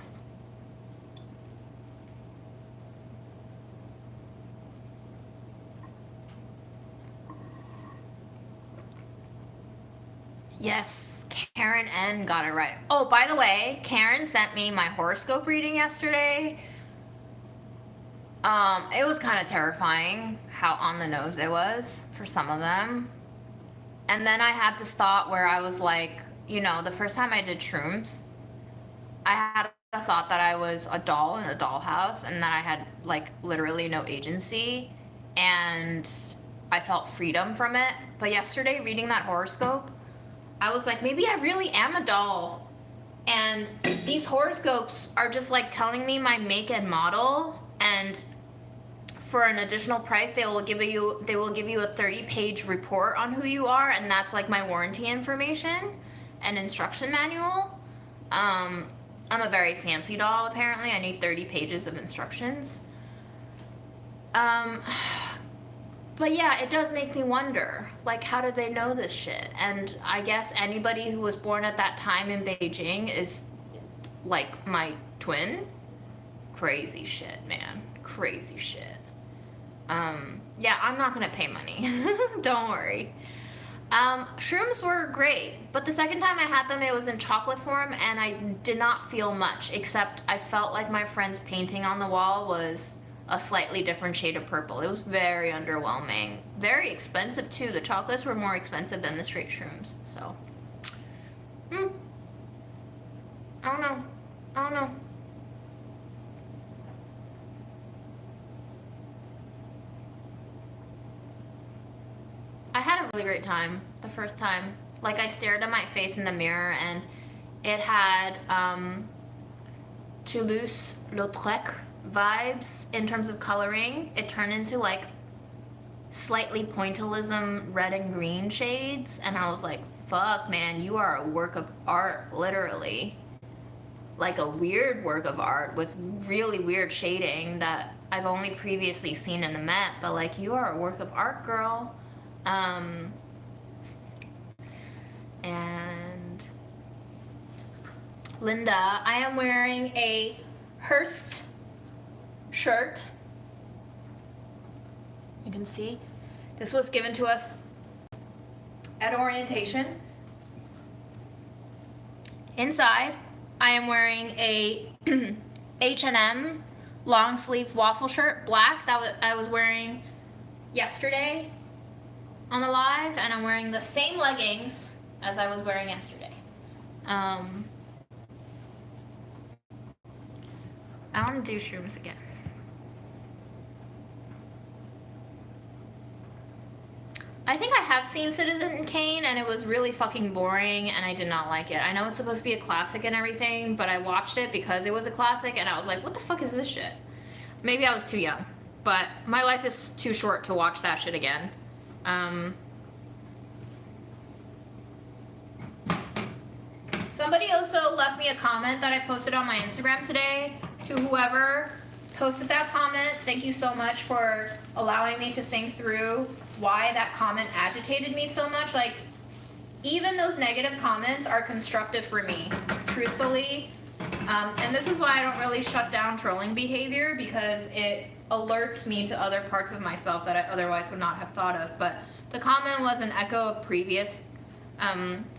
Yes, Karen N got it right. Oh, by the way, Karen sent me my horoscope reading yesterday. It was kind of terrifying how on the nose it was for some of them. And then I had this thought where I was like, you know, the first time I did shrooms, I had a thought that I was a doll in a dollhouse and that I had like literally no agency, and I felt freedom from it. But yesterday, reading that horoscope, I was like, maybe I really am a doll. And these horoscopes are just like telling me my make and model, and for an additional price, they will give you a 30-page report on who you are, and that's like my warranty information and instruction manual. I'm a very fancy doll, apparently. I need 30 pages of instructions. But yeah, it does make me wonder, like, how did they know this shit? And I guess anybody who was born at that time in Beijing is, like, my twin. Crazy shit, man. Crazy shit. Yeah, I'm not gonna pay money. Don't worry. Shrooms were great, but the second time I had them, it was in chocolate form, and I did not feel much, except I felt like my friend's painting on the wall was a slightly different shade of purple. It was very underwhelming. Very expensive, too. The chocolates were more expensive than the straight shrooms, so. I don't know. I don't know. I had a really great time the first time. Like, I stared at my face in the mirror, and it had Toulouse-Lautrec vibes in terms of coloring. It turned into, like, slightly pointillism red and green shades, and I was like, fuck, man, you are a work of art, literally. Like a weird work of art with really weird shading that I've only previously seen in the Met, but, like, you are a work of art, girl. And Linda, I am wearing a Hearst shirt. You can see this was given to us at orientation. Inside, I am wearing a H&M long sleeve waffle shirt, black, that I was wearing yesterday on the live, and I'm wearing the same leggings as I was wearing yesterday. I want to do shrooms again. I think I have seen Citizen Kane, and it was really fucking boring, and I did not like it. I know it's supposed to be a classic and everything, but I watched it because it was a classic, and I was like, what the fuck is this shit? Maybe I was too young, but my life is too short to watch that shit again. Somebody also left me a comment that I posted on my Instagram today. To whoever posted that comment, thank you so much for allowing me to think through why that comment agitated me so much. Like, even those negative comments are constructive for me, truthfully. And this is why I don't really shut down trolling behavior, because it alerts me to other parts of myself that I otherwise would not have thought of. But the comment was an echo of previous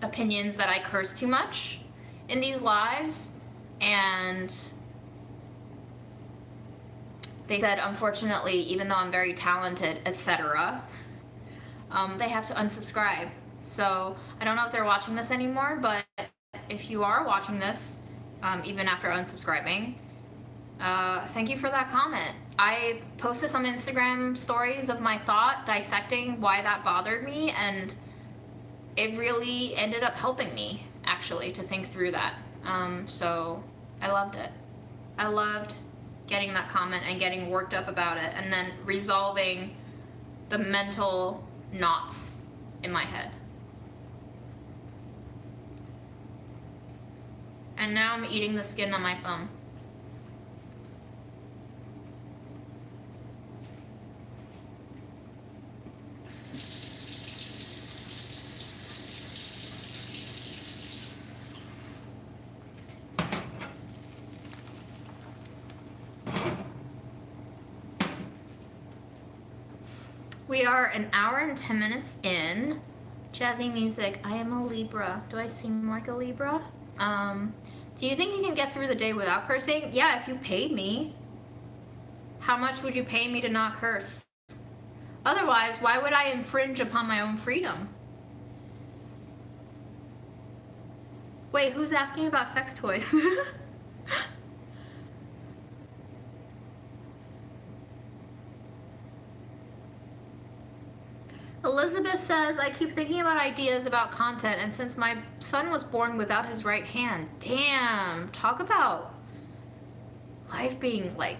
opinions that I curse too much in these lives, and they said, unfortunately, even though I'm very talented, etc., they have to unsubscribe. So I don't know if they're watching this anymore, but if you are watching this, even after unsubscribing, thank you for that comment. I posted some Instagram stories of my thought dissecting why that bothered me, and it really ended up helping me, actually, to think through that. So I loved it. I loved getting that comment and getting worked up about it, and then resolving the mental knots in my head. And now I'm eating the skin on my thumb. We are an hour and 10 minutes in. Jazzy music. I am a Libra. Do I seem like a Libra? Do you think you can get through the day without cursing? Yeah, if you paid me. How much would you pay me to not curse? Otherwise, why would I infringe upon my own freedom? Wait, who's asking about sex toys? Elizabeth says, I keep thinking about ideas about content, and since my son was born without his right hand, damn, talk about life being like,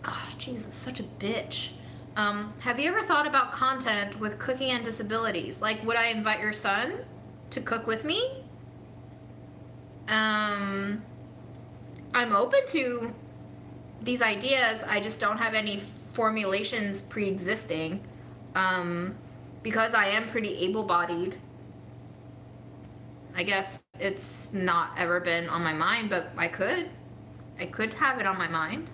oh, Jesus, such a bitch. Have you ever thought about content with cooking and disabilities? Like, would I invite your son to cook with me? I'm open to these ideas. I just don't have any formulations pre-existing. Because I am pretty able-bodied, I guess it's not ever been on my mind, but I could have it on my mind.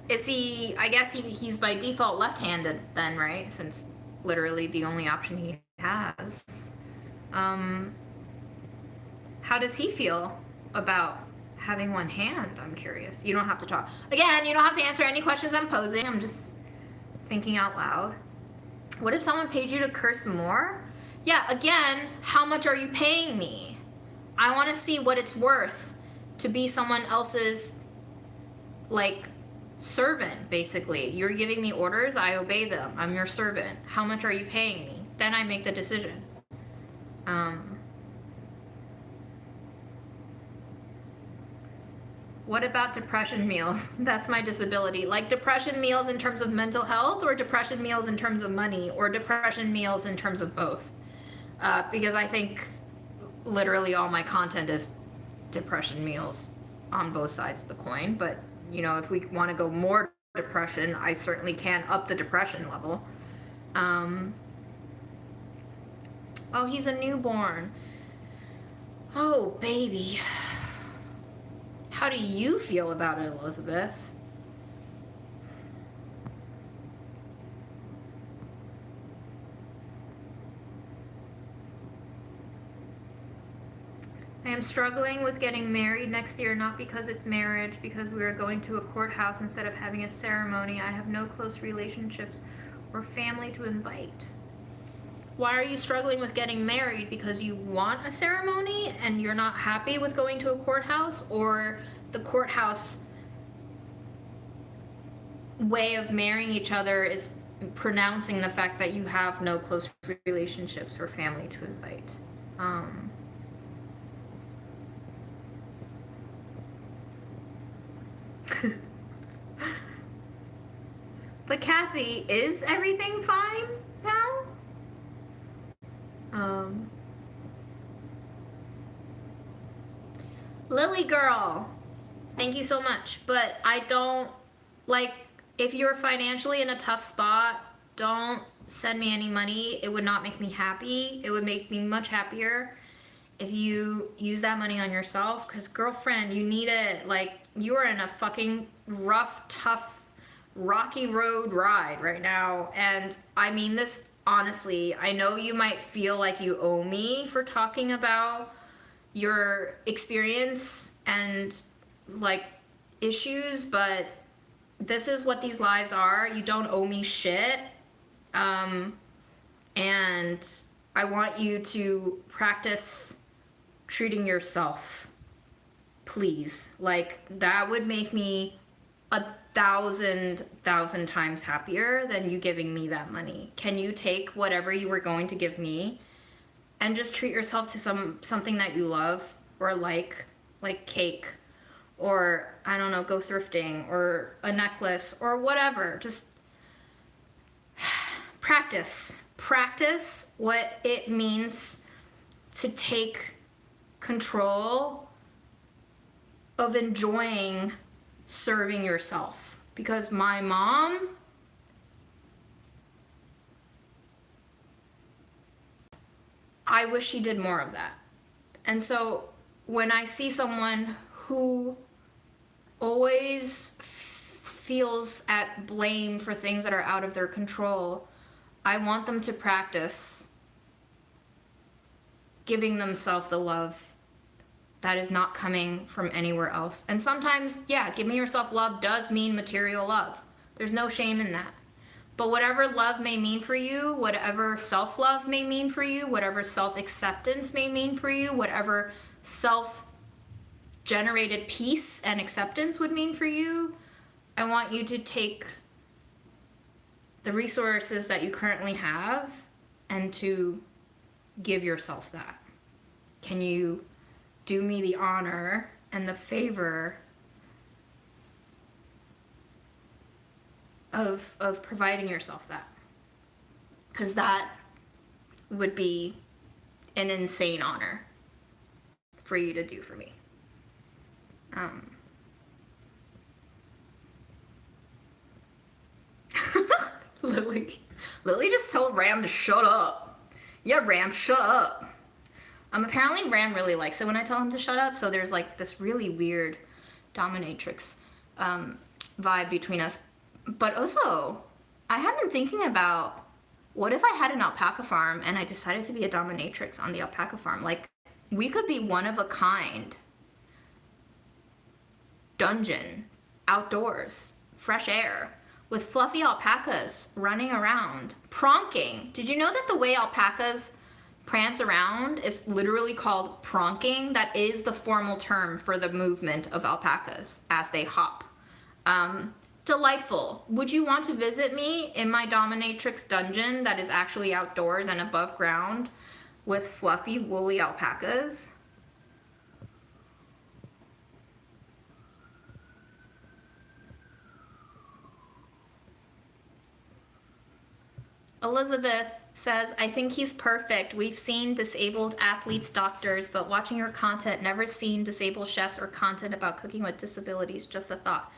Is he, I guess he's by default left-handed then, right? Since literally the only option he has. How does he feel about having one hand? I'm curious. You don't have to talk. Again, you don't have to answer any questions I'm posing. I'm just thinking out loud. What if someone paid you to curse more? Yeah, again, how much are you paying me? I want to see what it's worth to be someone else's, like, servant, basically. You're giving me orders, I obey them. I'm your servant. How much are you paying me? Then I make the decision. What about depression meals? That's my disability. Like depression meals in terms of mental health, or depression meals in terms of money, or depression meals in terms of both? Because I think literally all my content is depression meals on both sides of the coin. But, you know, if we want to go more depression, I certainly can up the depression level. Oh, he's a newborn. Oh, baby. How do you feel about it, Elizabeth? I am struggling with getting married next year, not because it's marriage, because we are going to a courthouse instead of having a ceremony. I have no close relationships or family to invite. Why are you struggling with getting married? Because you want a ceremony and you're not happy with going to a courthouse, or the courthouse way of marrying each other is pronouncing the fact that you have no close relationships or family to invite? But Kathy, is everything fine now? Lily girl, thank you so much, but I don't, like, if you're financially in a tough spot, don't send me any money. It would not make me happy. It would make me much happier if you use that money on yourself, because girlfriend, you need it. Like, you are in a fucking rough, tough, rocky road ride right now, and I mean this honestly. I know you might feel like you owe me for talking about your experience and, like, issues, but this is what these lives are. You don't owe me shit. And I want you to practice treating yourself, please. Like, that would make me 1,000 times happier than you giving me that money. Can you take whatever you were going to give me and just treat yourself to something that you love or like cake, or, I don't know, go thrifting, or a necklace, or whatever. Just practice what it means to take control of enjoying serving yourself. Because my mom, I wish she did more of that. And so when I see someone who always feels at blame for things that are out of their control, I want them to practice giving themselves the love that is not coming from anywhere else. And sometimes, yeah, giving yourself love does mean material love. There's no shame in that. But whatever love may mean for you, whatever self-love may mean for you, whatever self-acceptance may mean for you, whatever self-generated peace and acceptance would mean for you, I want you to take the resources that you currently have and to give yourself that. Can you do me the honor and the favor of providing yourself that? Because that would be an insane honor for you to do for me. Lily just told Ram to shut up. Yeah, Ram, shut up. Apparently Ram really likes it when I tell him to shut up, so there's like this really weird dominatrix vibe between us. But also, I have been thinking about, what if I had an alpaca farm and I decided to be a dominatrix on the alpaca farm? Like, we could be one of a kind. Dungeon, outdoors, fresh air, with fluffy alpacas running around, pronking. Did you know that the way alpacas prance around is literally called pronking? That is the formal term for the movement of alpacas as they hop. Delightful. Would you want to visit me in my dominatrix dungeon that is actually outdoors and above ground with fluffy, woolly alpacas? Elizabeth says, I think he's perfect. We've seen disabled athletes, doctors, but watching your content, never seen disabled chefs or content about cooking with disabilities. Just a thought.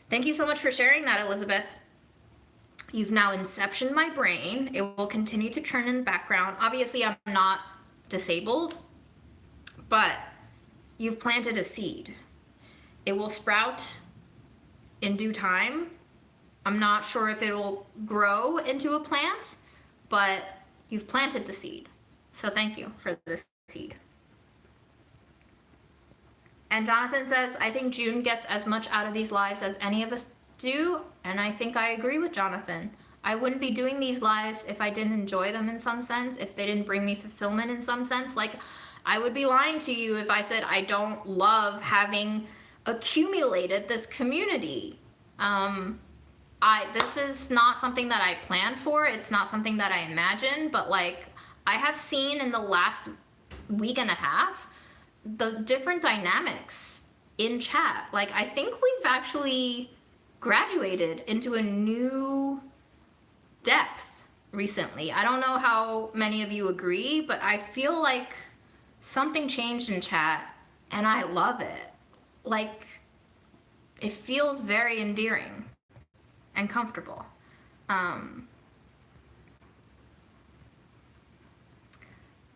Thank you so much for sharing that, Elizabeth. You've now inceptioned my brain. It will continue to churn in the background. Obviously, I'm not disabled, but you've planted a seed. It will sprout in due time. I'm not sure if it'll grow into a plant, but you've planted the seed. So thank you for this seed. And Jonathan says, I think June gets as much out of these lives as any of us do. And I think I agree with Jonathan. I wouldn't be doing these lives if I didn't enjoy them in some sense, if they didn't bring me fulfillment in some sense. Like, I would be lying to you if I said I don't love having accumulated this community. This is not something that I planned for. It's not something that I imagined, but like, I have seen in the last week and a half, the different dynamics in chat. Like, I think we've actually graduated into a new depth recently. I don't know how many of you agree, but I feel like something changed in chat and I love it. Like, it feels very endearing and comfortable.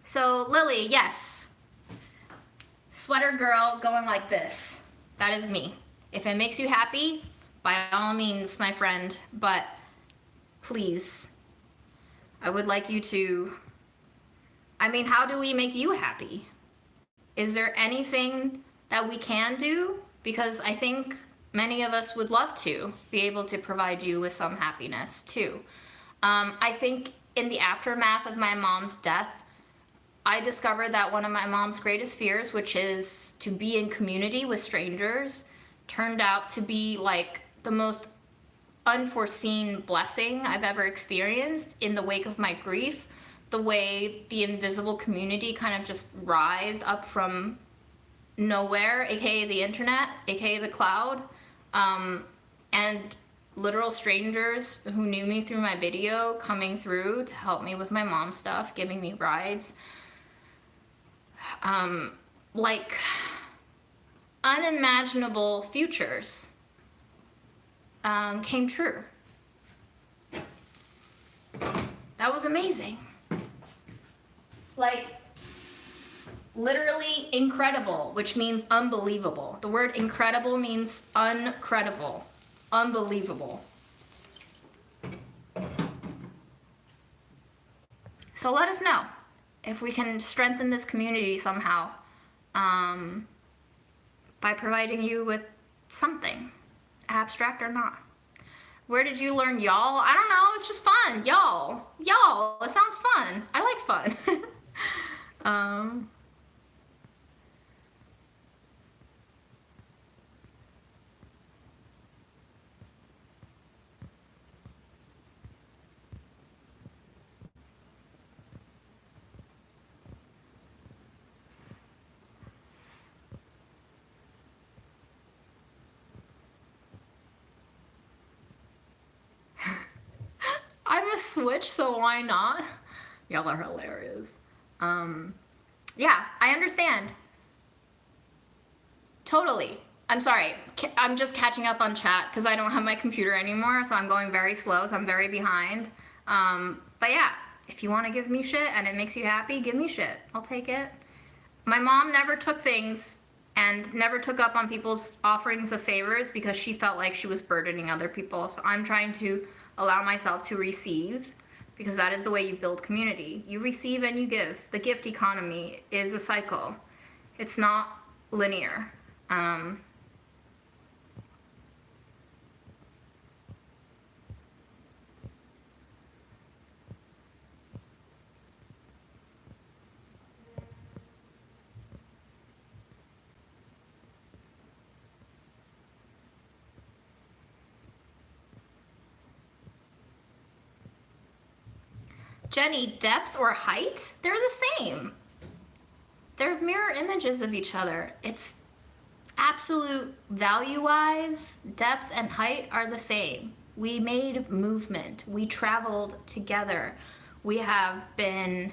So Lily, yes, sweater girl going like this. That is me. If it makes you happy, by all means, my friend, but please, I would like you to, I mean, how do we make you happy? Is there anything that we can do? Because I think many of us would love to be able to provide you with some happiness too. I think in the aftermath of my mom's death, I discovered that one of my mom's greatest fears, which is to be in community with strangers, turned out to be like the most unforeseen blessing I've ever experienced in the wake of my grief. The way the invisible community kind of just rised up from nowhere, aka the internet, aka the cloud, and literal strangers who knew me through my video coming through to help me with my mom stuff, giving me rides. Like unimaginable futures came true. That was amazing. Like, literally incredible, which means unbelievable. The word incredible means uncredible, unbelievable. So let us know if we can strengthen this community somehow by providing you with something, abstract or not. Where did you learn y'all? I don't know, it's just fun. Y'all, it sounds fun. I like fun. I'm a switch, so why not? Y'all are hilarious. Yeah, I understand. Totally. I'm sorry. I'm just catching up on chat because I don't have my computer anymore, so I'm going very slow, so I'm very behind. But yeah, if you want to give me shit and it makes you happy, give me shit. I'll take it. My mom never took things and never took up on people's offerings of favors because she felt like she was burdening other people. So I'm trying to allow myself to receive, because that is the way you build community. You receive and you give. The gift economy is a cycle. It's not linear. Jenny, depth or height? They're the same. They're mirror images of each other. It's absolute value-wise, depth and height are the same. We made movement. We traveled together. We have been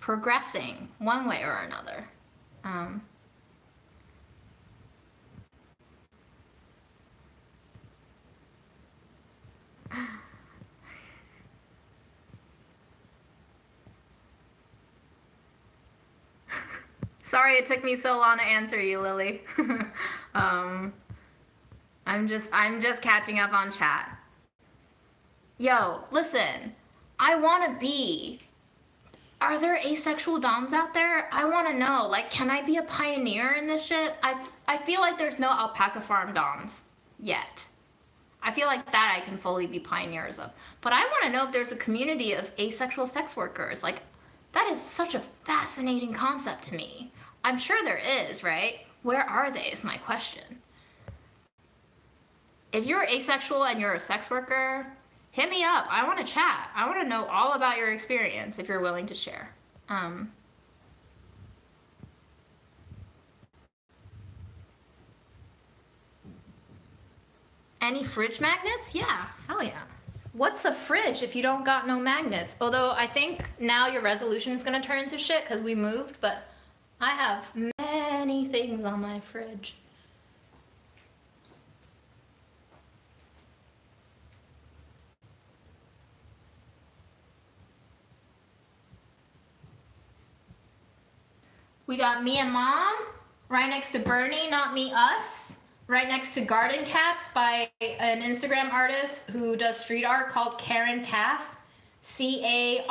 progressing one way or another. Sorry it took me so long to answer you, Lily. I'm just catching up on chat. Yo, listen, I want to be. Are there asexual doms out there? I want to know. Like, can I be a pioneer in this shit? I feel like there's no alpaca farm doms yet. I feel like that I can fully be pioneers of. But I want to know if there's a community of asexual sex workers. Like, that is such a fascinating concept to me. I'm sure there is, right? Where are they is my question. If you're asexual and you're a sex worker, hit me up. I want to chat. I want to know all about your experience if you're willing to share. Any fridge magnets? Yeah, hell yeah. What's a fridge if you don't got no magnets? Although I think now your resolution is gonna turn into shit because we moved, but I have many things on my fridge. We got me and mom, right next to Bernie, not me, us. Right next to Garden Cats by an Instagram artist who does street art called Karen Cast. CarynCast.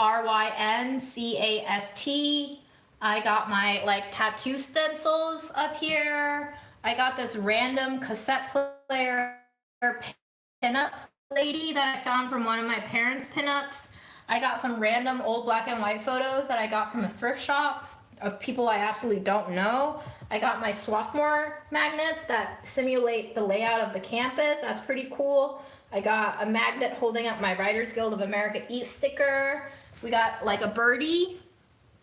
I got my like tattoo stencils up here. I got this random cassette player pinup lady that I found from one of my parents' pinups. I got some random old black and white photos that I got from a thrift shop of people I absolutely don't know. I got my Swarthmore magnets that simulate the layout of the campus. That's pretty cool. I got a magnet holding up my Writers Guild of America East sticker. We got like a Bernie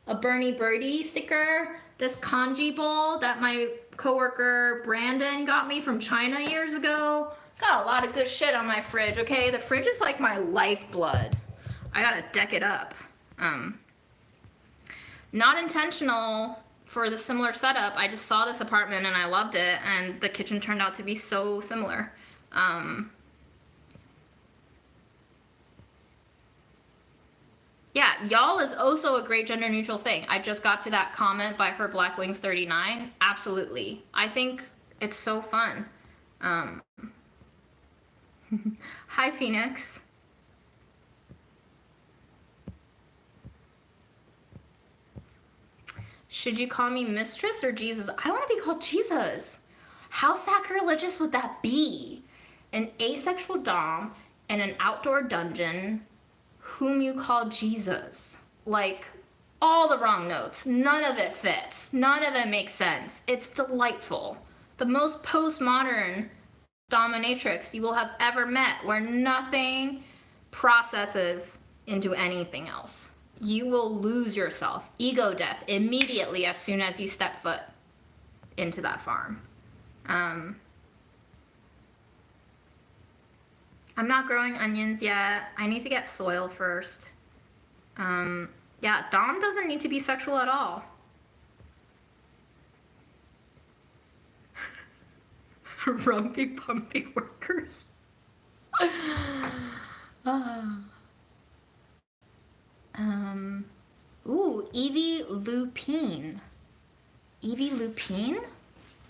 Birdie sticker. This kanji bowl that my coworker Brandon got me from China years ago. Got a lot of good shit on my fridge, okay? The fridge is like my lifeblood. I gotta deck it up. Not intentional for the similar setup. I just saw this apartment and I loved it, and the kitchen turned out to be so similar. Yeah, y'all is also a great gender neutral thing. I just got to that comment by her Black Wings 39. Absolutely. I think it's so fun. Hi, Phoenix. Should you call me mistress or Jesus? I want to be called Jesus. How sacrilegious would that be? An asexual dom in an outdoor dungeon whom you call Jesus. Like, all the wrong notes. None of it fits. None of it makes sense. It's delightful. The most postmodern dominatrix you will have ever met, where nothing processes into anything else. You will lose yourself, ego death, immediately as soon as you step foot into that farm. I'm not growing onions yet. I need to get soil first. Yeah, Dom doesn't need to be sexual at all. Rumpy pumpy workers. Ooh, Evie Lupine. Evie Lupine?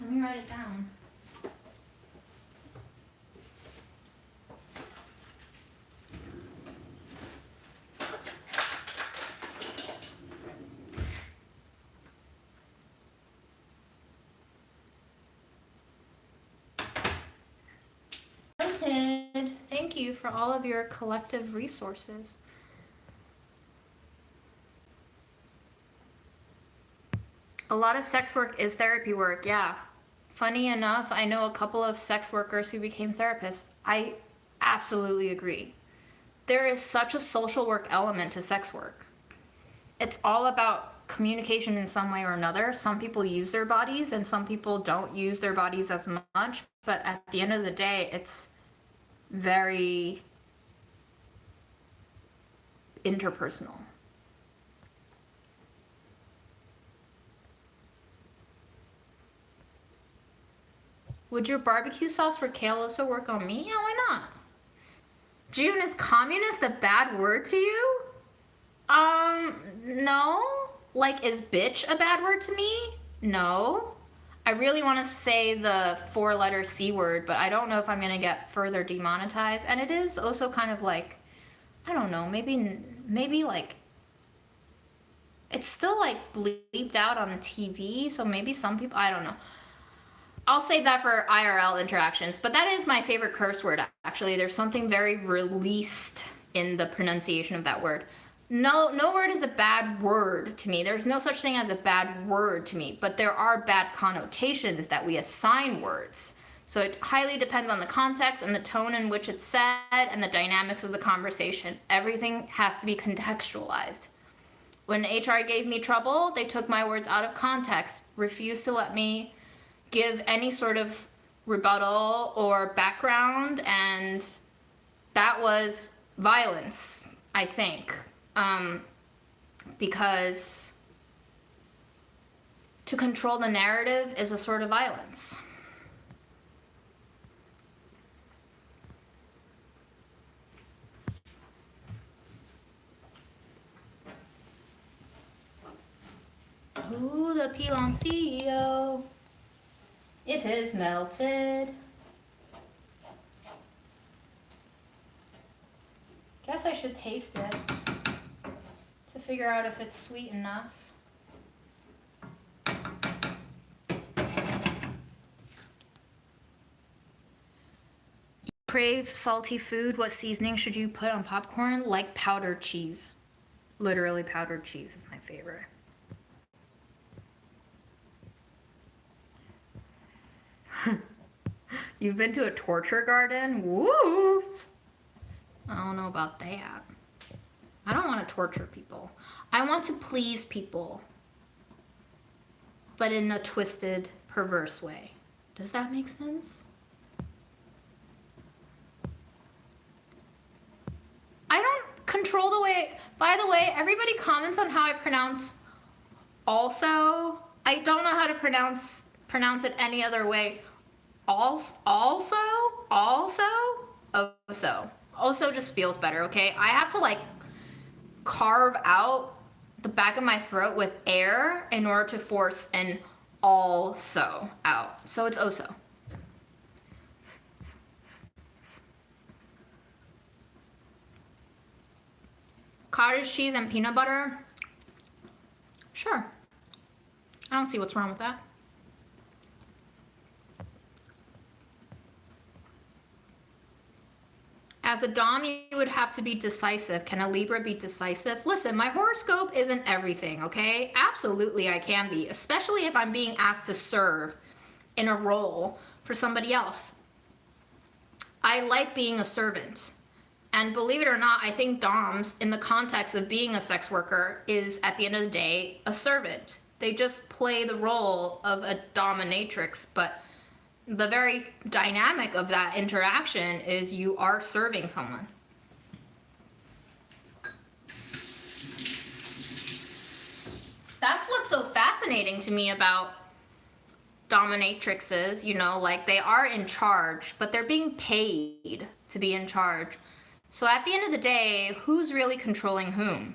Let me write it down. Noted. Thank you for all of your collective resources. A lot of sex work is therapy work, yeah. Funny enough, I know a couple of sex workers who became therapists. I absolutely agree. There is such a social work element to sex work. It's all about communication in some way or another. Some people use their bodies and some people don't use their bodies as much, but at the end of the day, it's very interpersonal. Would your barbecue sauce for kale also work on me? Yeah, why not? June, is communist a bad word to you? No. Like, is bitch a bad word to me? No. I really want to say the 4-letter C word, but I don't know if I'm going to get further demonetized. And it is also kind of like, I don't know, maybe like, it's still like bleeped out on TV, so maybe some people, I don't know. I'll save that for IRL interactions, but that is my favorite curse word, actually. There's something very released in the pronunciation of that word. No word is a bad word to me. There's no such thing as a bad word to me, but there are bad connotations that we assign words. So it highly depends on the context and the tone in which it's said and the dynamics of the conversation. Everything has to be contextualized. When HR gave me trouble, they took my words out of context, refused to let me give any sort of rebuttal or background, and that was violence, I think. Because to control the narrative is a sort of violence. Ooh, the piloncillo. It is melted. Guess I should taste it to figure out if it's sweet enough. Crave salty food. What seasoning should you put on popcorn? Like powdered cheese. Literally powdered cheese is my favorite. You've been to a torture garden? Woof! I don't know about that. I don't want to torture people. I want to please people, but in a twisted, perverse way. Does that make sense? I don't control the way. By the way, everybody comments on how I pronounce also. I don't know how to pronounce it any other way. Also just feels better, okay? I have to like carve out the back of my throat with air in order to force an also out. So it's also. Cottage cheese and peanut butter? Sure. I don't see what's wrong with that. As a Dom, you would have to be decisive. Can a Libra be decisive? Listen, my horoscope isn't everything, okay? Absolutely I can be, especially if I'm being asked to serve in a role for somebody else. I like being a servant. And believe it or not, I think Doms, in the context of being a sex worker, is, at the end of the day, a servant. They just play the role of a dominatrix, but the very dynamic of that interaction is you are serving someone. That's what's so fascinating to me about dominatrixes, you know, like they are in charge, but they're being paid to be in charge. So at the end of the day, who's really controlling whom?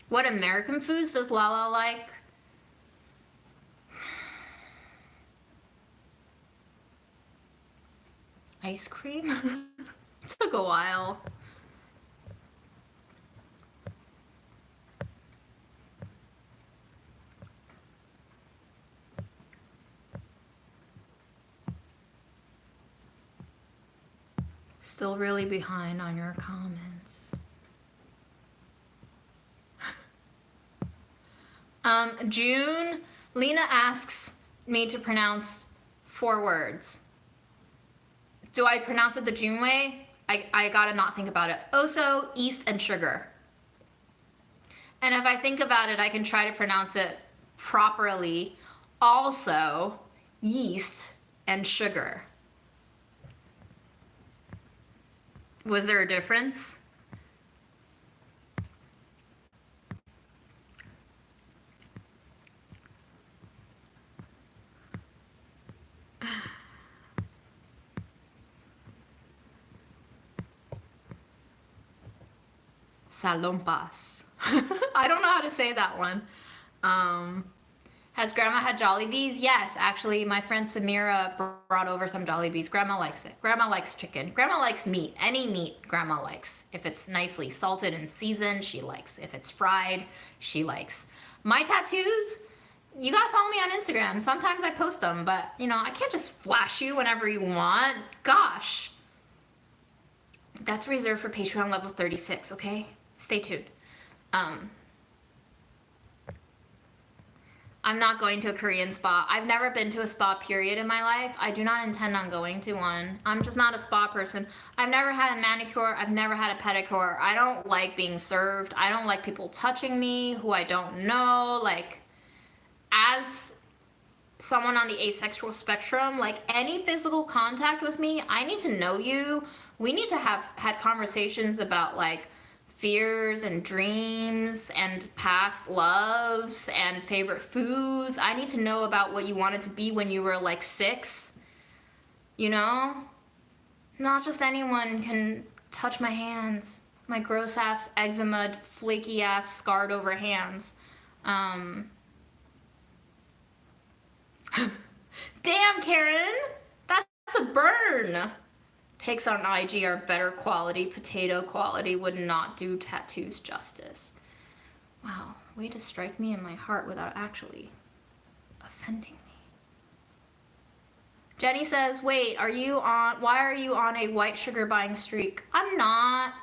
What American foods does Lala like? Ice cream? It took a while. Still really behind on your comments. June, Lena asks me to pronounce 4 words. Do I pronounce it the June way? I gotta not think about it. Oso, yeast, and sugar. And if I think about it, I can try to pronounce it properly. Also, yeast and sugar. Was there a difference? Salompas. I don't know how to say that one. Has Grandma had Jollibees? Yes, actually, my friend Samira brought over some Jollibees. Grandma likes it. Grandma likes chicken. Grandma likes meat. Any meat, Grandma likes. If it's nicely salted and seasoned, she likes. If it's fried, she likes. My tattoos, you gotta follow me on Instagram. Sometimes I post them, but, you know, I can't just flash you whenever you want. Gosh. That's reserved for Patreon level 36, okay? Stay tuned. I'm not going to a Korean spa. I've never been to a spa period in my life. I do not intend on going to one. I'm just not a spa person. I've never had a manicure. I've never had a pedicure. I don't like being served. I don't like people touching me who I don't know. Like, as someone on the asexual spectrum, like any physical contact with me, I need to know you. We need to have had conversations about like fears and dreams and past loves and favorite foods. I need to know about what you wanted to be when you were like 6, you know? Not just anyone can touch my hands, my gross ass eczema, flaky ass scarred over hands. Damn, Karen, that's a burn. Pics on IG are better quality. Potato quality would not do tattoos justice. Wow, way to strike me in my heart without actually offending me. Jenny says, wait, why are you on a white sugar buying streak? I'm not,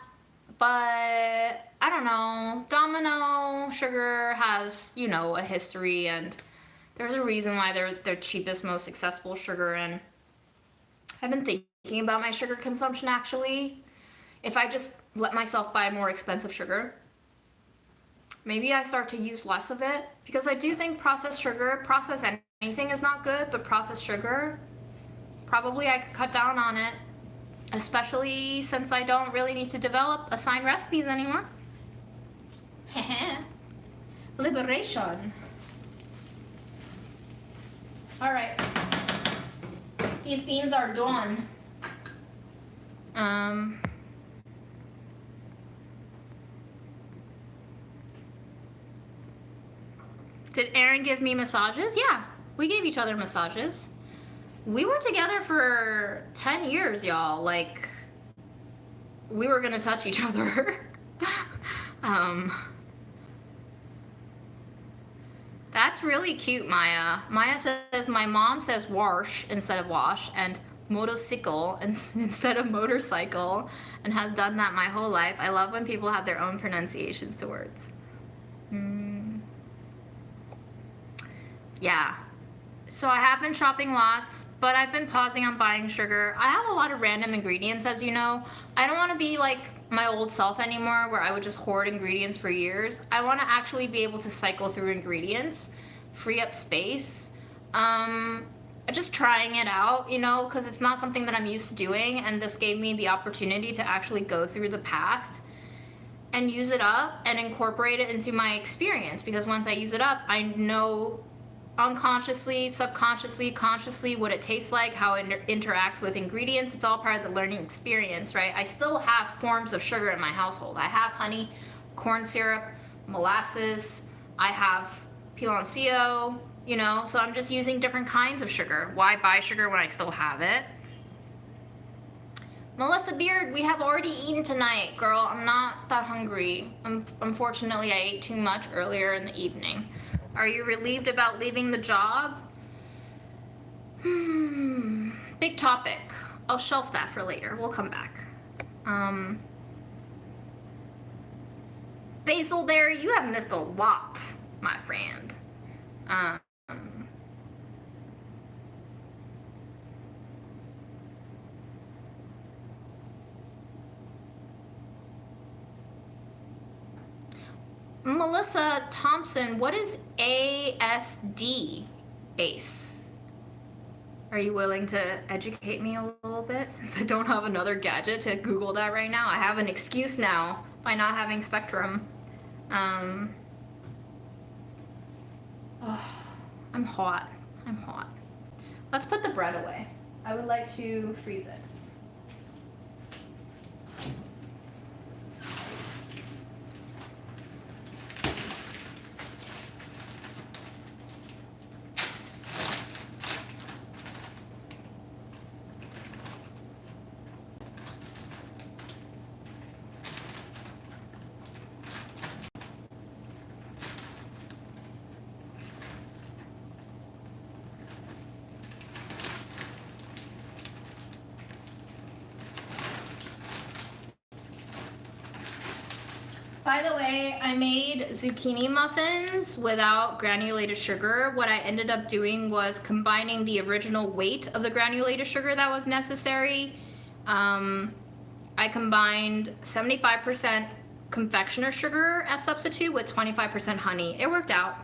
but I don't know. Domino sugar has, you know, a history, and there's a reason why they're their cheapest, most accessible sugar, and I've been thinking about my sugar consumption actually. If I just let myself buy more expensive sugar, maybe I start to use less of it, because I do think processed sugar, processed anything is not good, but processed sugar, probably I could cut down on it, especially since I don't really need to develop assigned recipes anymore. Liberation. All right, these beans are done. Did Aaron give me massages? Yeah, we gave each other massages. We were together for 10 years, y'all. Like, we were gonna touch each other. That's really cute, Maya. Maya says, my mom says wash instead of wash, and motorcycle instead of motorcycle, and has done that my whole life. I love when people have their own pronunciations to words. Yeah. So I have been shopping lots, but I've been pausing on buying sugar. I have a lot of random ingredients, as you know. I don't want to be like my old self anymore, where I would just hoard ingredients for years. I want to actually be able to cycle through ingredients, free up space. Just trying it out, you know, because it's not something that I'm used to doing, and this gave me the opportunity to actually go through the past and use it up and incorporate it into my experience, because once I use it up, I know unconsciously, subconsciously, consciously what it tastes like, how it interacts with ingredients. It's all part of the learning experience, right? I still have forms of sugar in my household. I have honey, corn syrup, molasses, I have piloncillo, you know, so I'm just using different kinds of sugar. Why buy sugar when I still have it? Melissa Beard, we have already eaten tonight, girl. I'm not that hungry. Unfortunately, I ate too much earlier in the evening. Are you relieved about leaving the job? Big topic. I'll shelf that for later. We'll come back. Basil Bear, you have missed a lot, my friend. Melissa Thompson, what is ASD? ACE. Are you willing to educate me a little bit, since I don't have another gadget to Google that right now? I have an excuse now by not having Spectrum. Oh, I'm hot. I'm hot. Let's put the bread away. I would like to freeze it. By the way, I made zucchini muffins without granulated sugar. What I ended up doing was combining the original weight of the granulated sugar that was necessary. I combined 75% confectioner sugar as substitute with 25% honey. It worked out.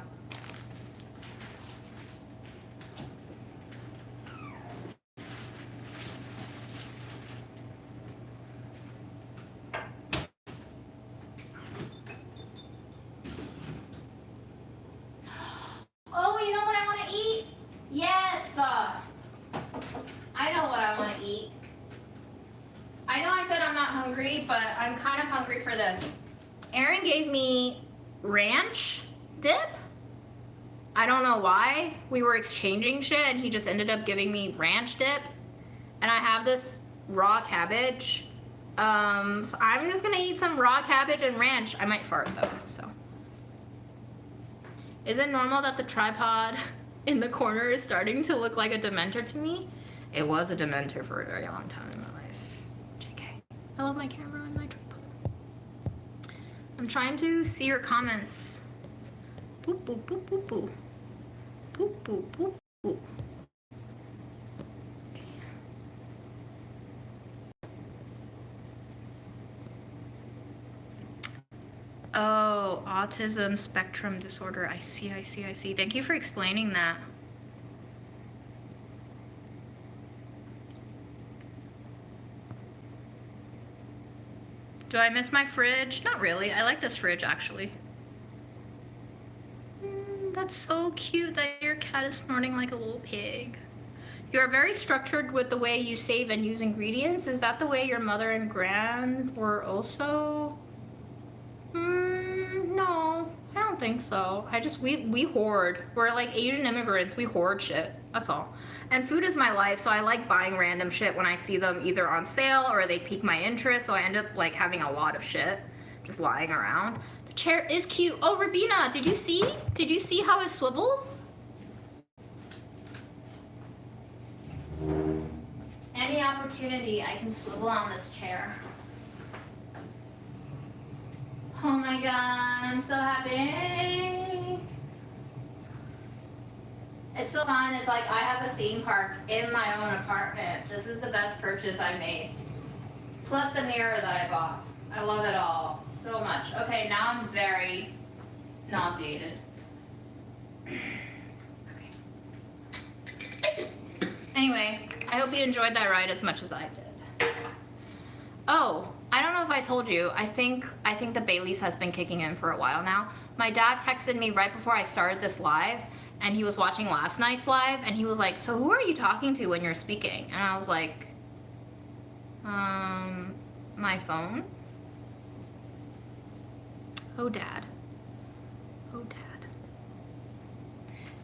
Oh, you know what I want to eat? Yes! I know what I want to eat. I know I said I'm not hungry, but I'm kind of hungry for this. Aaron gave me ranch dip. I don't know why. We were exchanging shit and he just ended up giving me ranch dip. And I have this raw cabbage. So I'm just gonna eat some raw cabbage and ranch. I might fart though, so. Is it normal that the tripod in the corner is starting to look like a Dementor to me? It was a Dementor for a very long time in my life. JK. I love my camera and my tripod. I'm trying to see your comments. Boop, boop, boop, boop, boop. Boop, boop, boop, boop. Oh, autism spectrum disorder. I see. Thank you for explaining that. Do I miss my fridge? Not really. I like this fridge, actually. That's so cute that your cat is snorting like a little pig. You are very structured with the way you save and use ingredients. Is that the way your mother and grand were also? No, I don't think so. We hoard. We're like Asian immigrants. We hoard shit. That's all. And food is my life, so I like buying random shit when I see them either on sale or they pique my interest. So I end up like having a lot of shit just lying around. The chair is cute. Oh, Rabina, did you see? Did you see how it swivels? Any opportunity, I can swivel on this chair. Oh my god, I'm so happy. It's so fun. It's like I have a theme park in my own apartment. This is the best purchase I made. Plus the mirror that I bought. I love it all so much. Okay, now I'm very nauseated. Okay. Anyway, I hope you enjoyed that ride as much as I did. Oh, I don't know if I told you. I think the Baileys has been kicking in for a while now. My dad texted me right before I started this live, and he was watching last night's live, and he was like, "So who are you talking to when you're speaking?" And I was like, my phone. Oh, Dad. Oh, Dad.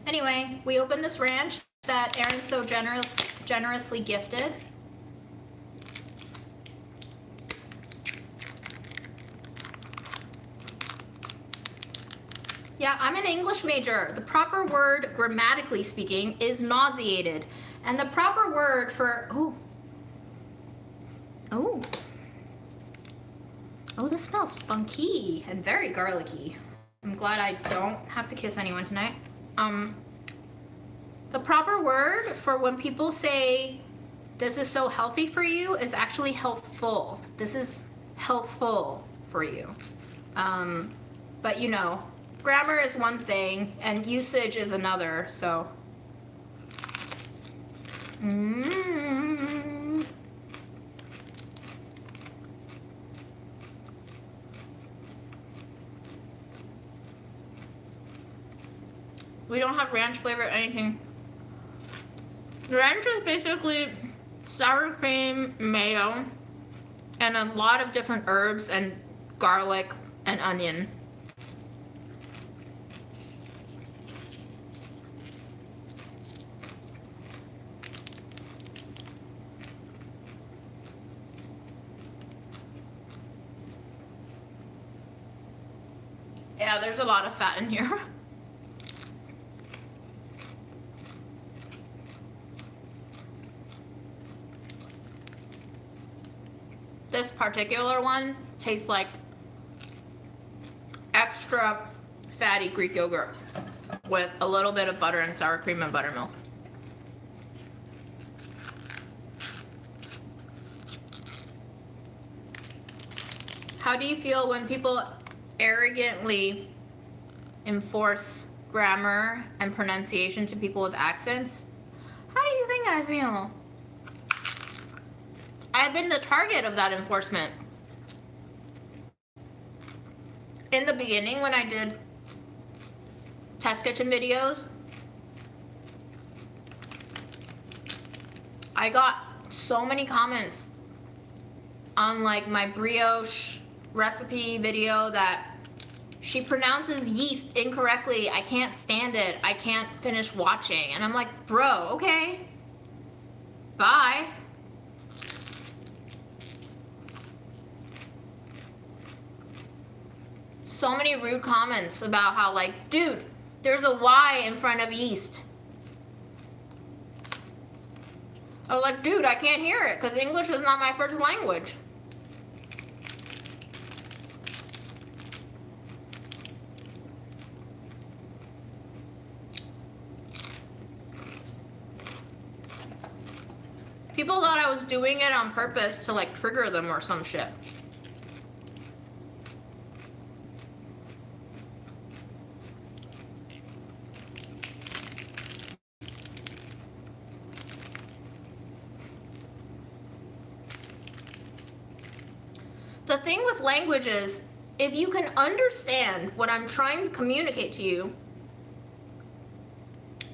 Anyway, we opened this ranch that Aaron so generously gifted. Yeah, I'm an English major. The proper word, grammatically speaking, is nauseated. And the proper word for, oh, this smells funky and very garlicky. I'm glad I don't have to kiss anyone tonight. The proper word for when people say, this is so healthy for you, is actually healthful. This is healthful for you. But you know, grammar is one thing and usage is another, so. We don't have ranch flavor or anything. Ranch is basically sour cream, mayo, and a lot of different herbs and garlic and onion. Yeah, there's a lot of fat in here. This particular one tastes like extra fatty Greek yogurt with a little bit of butter and sour cream and buttermilk. How do you feel when people arrogantly enforce grammar and pronunciation to people with accents? How do you think I feel? I've been the target of that enforcement. In the beginning, when I did test kitchen videos, I got so many comments on like my brioche recipe video that she pronounces yeast incorrectly. I can't stand it. I can't finish watching. And I'm like, bro, okay, bye. So many rude comments about how like, dude, there's a Y in front of yeast. I was like, dude, I can't hear it because English is not my first language. People thought I was doing it on purpose to like trigger them or some shit. The thing with language is, if you can understand what I'm trying to communicate to you,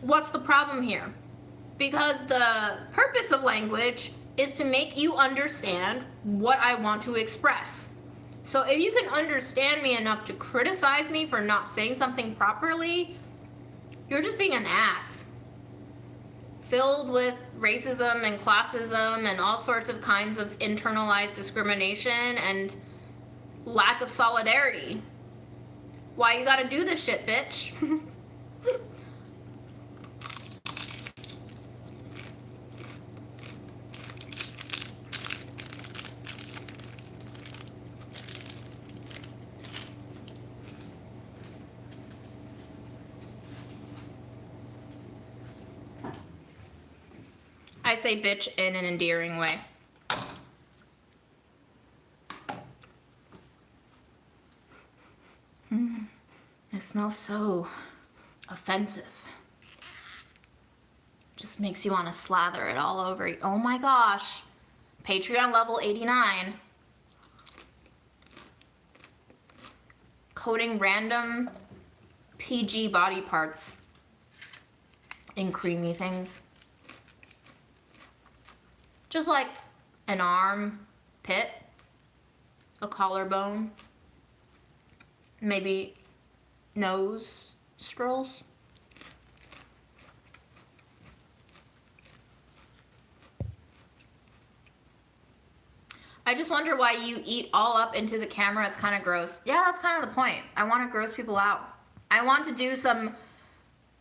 what's the problem here? Because the purpose of language is to make you understand what I want to express. So if you can understand me enough to criticize me for not saying something properly, you're just being an ass. Filled with racism and classism and all sorts of kinds of internalized discrimination and lack of solidarity. Why you gotta do this shit, bitch? I say bitch in an endearing way. It smells so offensive. Just makes you want to slather it all over. Oh my gosh. Patreon level 89. Coating random PG body parts in creamy things. Just like an arm pit, a collarbone, maybe nose strolls. I just wonder why you eat all up into the camera. It's kind of gross. Yeah, that's kind of the point. I want to gross people out. I want to do some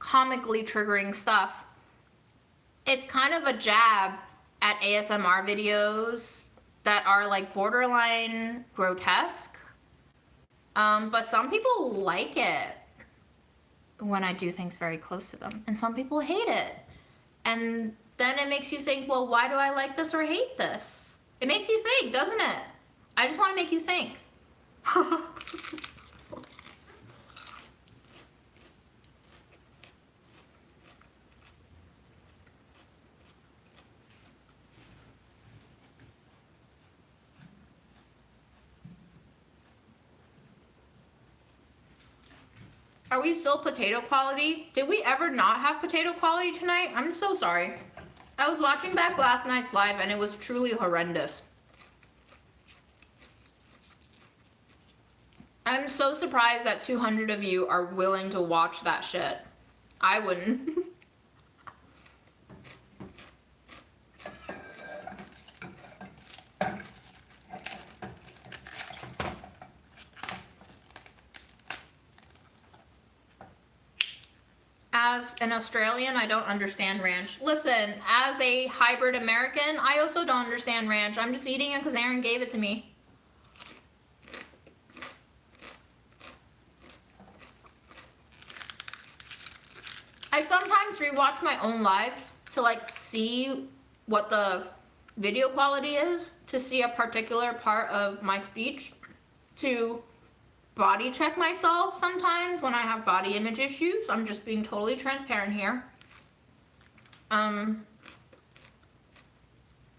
comically triggering stuff. It's kind of a jab at ASMR videos that are like borderline grotesque. But some people like it when I do things very close to them. And some people hate it. And then it makes you think, well, why do I like this or hate this? It makes you think, doesn't it? I just want to make you think. Are we still potato quality? Did we ever not have potato quality tonight? I'm so sorry. I was watching back last night's live and it was truly horrendous. I'm so surprised that 200 of you are willing to watch that shit. I wouldn't. As an Australian, I don't understand ranch. Listen, as a hybrid American, I also don't understand ranch. I'm just eating it because Aaron gave it to me. I sometimes rewatch my own lives to like see what the video quality is, to see a particular part of my speech, to body check myself sometimes when I have body image issues. I'm just being totally transparent here. And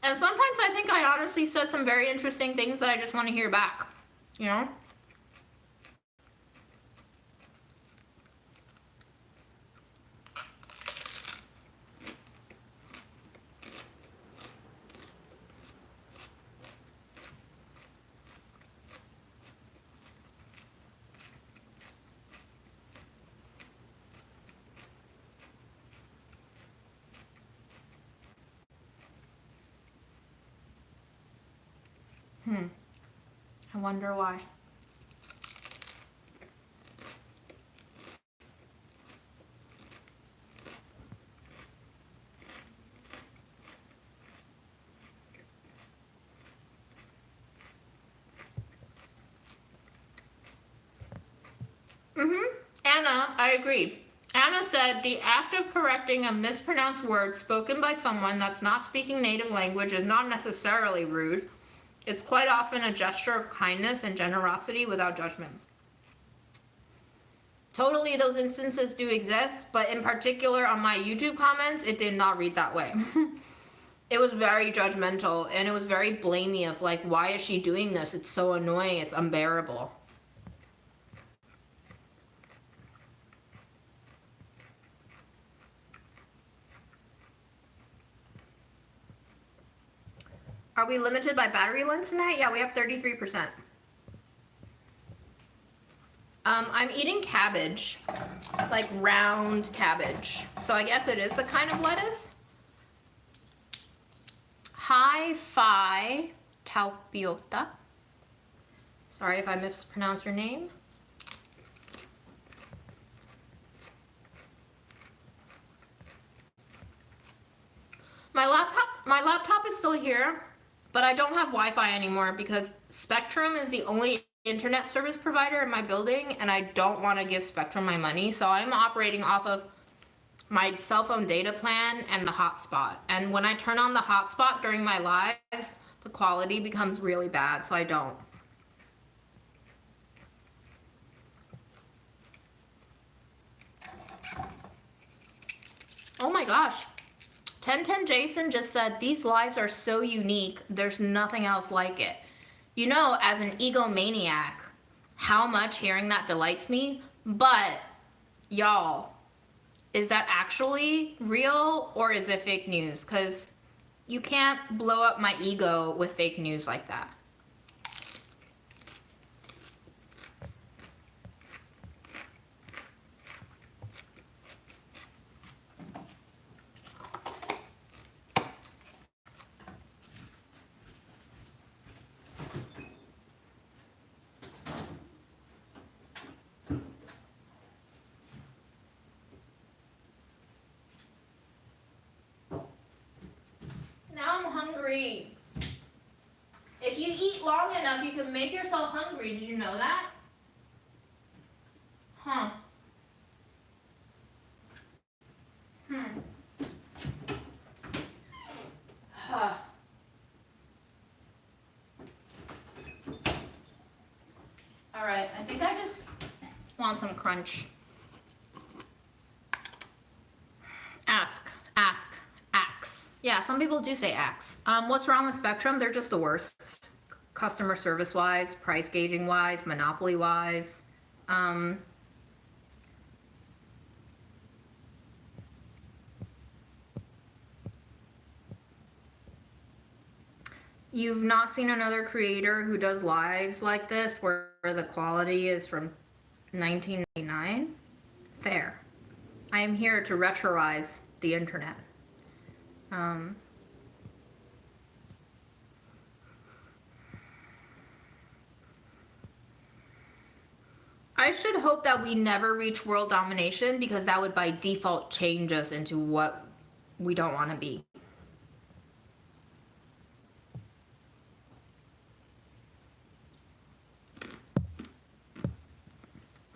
sometimes I think I honestly said some very interesting things that I just want to hear back, you know? I wonder why. Anna, I agree. Anna said, the act of correcting a mispronounced word spoken by someone that's not speaking native language is not necessarily rude. It's quite often a gesture of kindness and generosity without judgment. Totally, those instances do exist, but in particular on my YouTube comments, it did not read that way. It was very judgmental, and it was very blamey of like, why is she doing this? It's so annoying, it's unbearable. Are we limited by battery length tonight? Yeah, we have 33%. I'm eating cabbage, like round cabbage. So I guess it is a kind of lettuce. Hi-Fi Taupiota. Sorry if I mispronounced your name. My laptop is still here. But I don't have Wi-Fi anymore because Spectrum is the only internet service provider in my building, and I don't want to give Spectrum my money, so I'm operating off of my cell phone data plan and the hotspot. And when I turn on the hotspot during my lives, the quality becomes really bad, so I don't. Oh my gosh. 1010 Jason just said, these lives are so unique, there's nothing else like it. You know, as an egomaniac, how much hearing that delights me, but y'all, is that actually real or is it fake news? Because you can't blow up my ego with fake news like that. Now I'm hungry. If you eat long enough, you can make yourself hungry. Did you know that? Huh. Huh. All right, I think I just want some crunch. Ask. Yeah, some people do say axe. What's wrong with Spectrum? They're just the worst. Customer service wise, price gauging wise, monopoly wise. You've not seen another creator who does lives like this where the quality is from 1999? Fair. I am here to retroize the internet. I should hope that we never reach world domination because that would by default change us into what we don't want to be.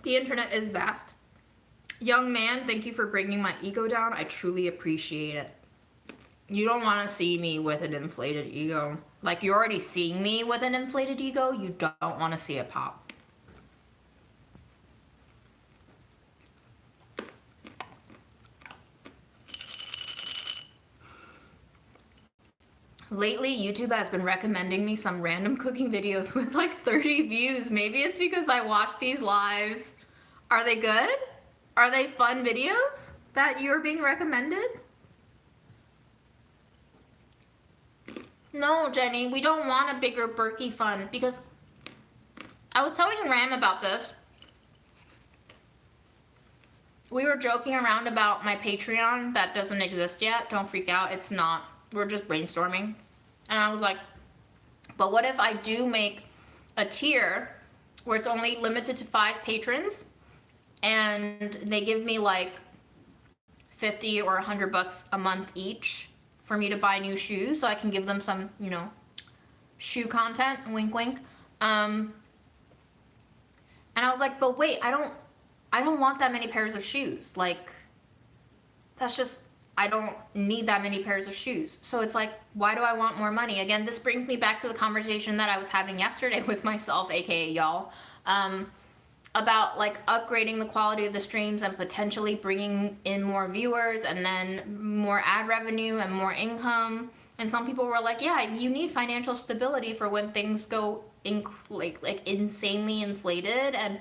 The internet is vast. Young man, thank you for bringing my ego down. I truly appreciate it. You don't want to see me with an inflated ego. Like, you're already seeing me with an inflated ego. You don't want to see it pop. Lately, YouTube has been recommending me some random cooking videos with like 30 views. Maybe it's because I watch these lives. Are they good? Are they fun videos that you're being recommended? No, Jenny, we don't want a bigger Berkey fund because I was telling Ram about this. We were joking around about my Patreon that doesn't exist yet. Don't freak out. It's not. We're just brainstorming. And I was like, but what if I do make a tier where it's only limited to 5 patrons and they give me like 50 or 100 bucks a month each for me to buy new shoes so I can give them some, you know, shoe content, wink wink. And I was like, but wait, I don't want that many pairs of shoes. Like, that's just, I don't need that many pairs of shoes. So it's like, why do I want more money? Again, this brings me back to the conversation that I was having yesterday with myself, aka y'all, about like upgrading the quality of the streams and potentially bringing in more viewers and then more ad revenue and more income. And some people were like, yeah, you need financial stability for when things go like insanely inflated. And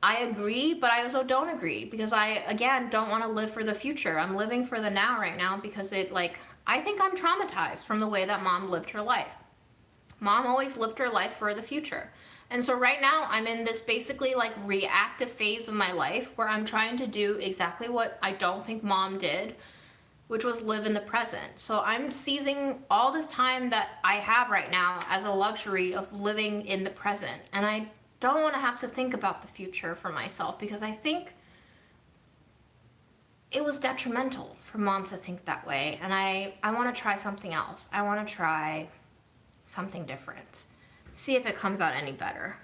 I agree, but I also don't agree because I, again, don't want to live for the future. I'm living for the now right now because it, like, I think I'm traumatized from the way that mom lived her life. Mom always lived her life for the future. And so right now I'm in this basically like reactive phase of my life where I'm trying to do exactly what I don't think mom did, which was live in the present. So I'm seizing all this time that I have right now as a luxury of living in the present. And I don't want to have to think about the future for myself because I think it was detrimental for mom to think that way. And I want to try something else. I want to try something different. See if it comes out any better.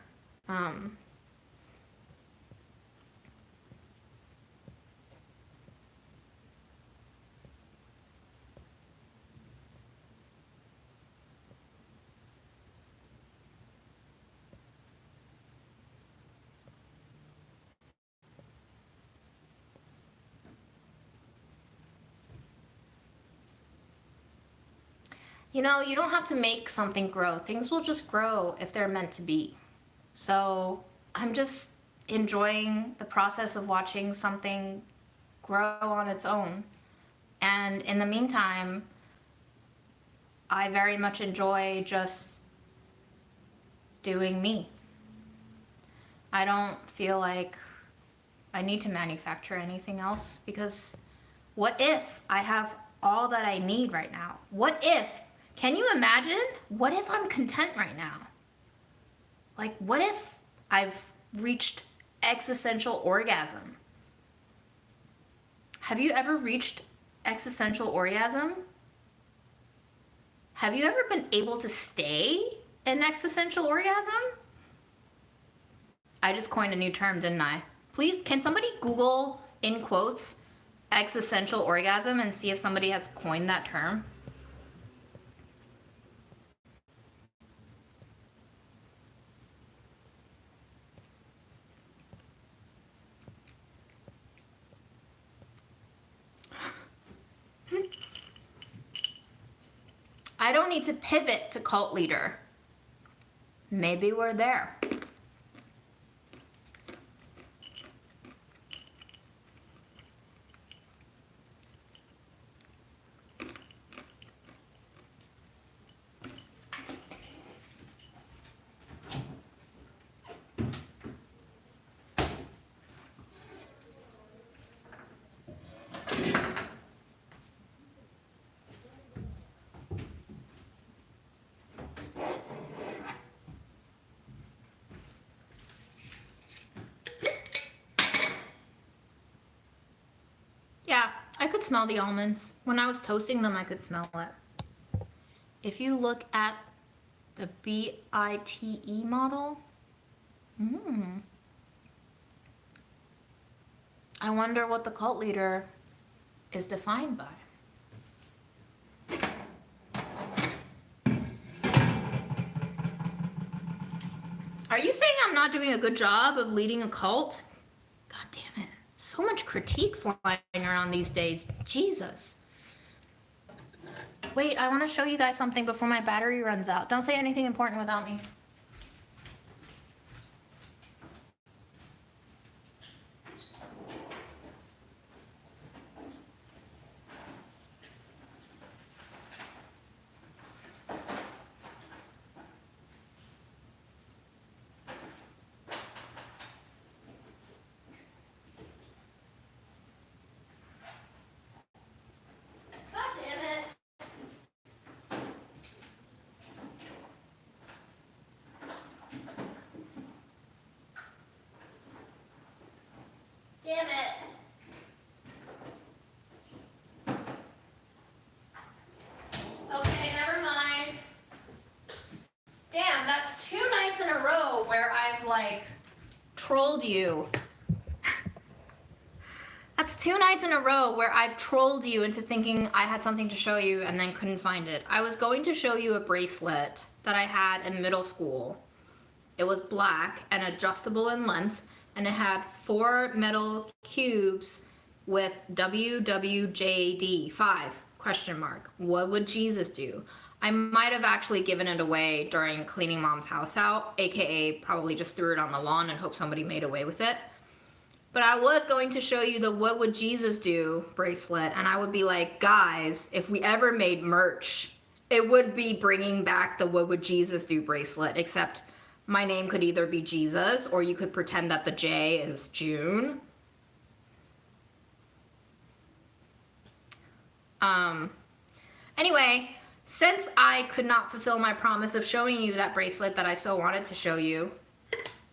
You know, you don't have to make something grow. Things will just grow if they're meant to be. So I'm just enjoying the process of watching something grow on its own. And in the meantime, I very much enjoy just doing me. I don't feel like I need to manufacture anything else, because what if I have all that I need right now? What if, can you imagine? What if I'm content right now? Like, what if I've reached existential orgasm? Have you ever reached existential orgasm? Have you ever been able to stay in existential orgasm? I just coined a new term, didn't I? Please, can somebody Google, in quotes, existential orgasm and see if somebody has coined that term? I don't need to pivot to cult leader. Maybe we're there. Yeah, I could smell the almonds. When I was toasting them, I could smell it. If you look at the BITE model, I wonder what the cult leader is defined by. Are you saying I'm not doing a good job of leading a cult? God damn it. So much critique flying around these days. Jesus. Wait, I want to show you guys something before my battery runs out. Don't say anything important without me. Damn it. Okay, never mind. Damn, that's 2 nights in a row where I've, like, trolled you. That's 2 nights in a row where I've trolled you into thinking I had something to show you and then couldn't find it. I was going to show you a bracelet that I had in middle school. It was black and adjustable in length, and it had 4 metal cubes with WWJD 5 question mark. What would Jesus do? I might have actually given it away during cleaning mom's house out, aka probably just threw it on the lawn and hope somebody made away with it. But I was going to show you the What Would Jesus Do bracelet, and I would be like, guys, if we ever made merch, it would be bringing back the What Would Jesus Do bracelet, except my name could either be Jesus, or you could pretend that the J is June. Anyway, since I could not fulfill my promise of showing you that bracelet that I so wanted to show you,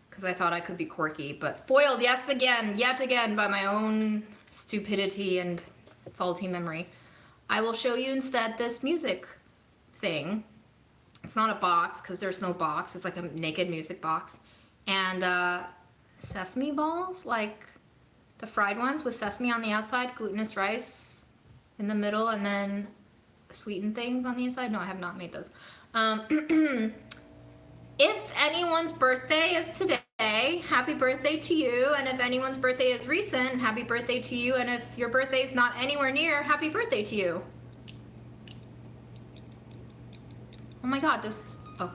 because I thought I could be quirky, but foiled yet again by my own stupidity and faulty memory, I will show you instead this music thing. It's not a box, because there's no box. It's like a naked music box. And sesame balls, like the fried ones with sesame on the outside, glutinous rice in the middle, and then sweetened things on the inside. No, I have not made those. If anyone's birthday is today, happy birthday to you. And if anyone's birthday is recent, happy birthday to you. And if your birthday is not anywhere near, happy birthday to you. Oh my god, this is, oh.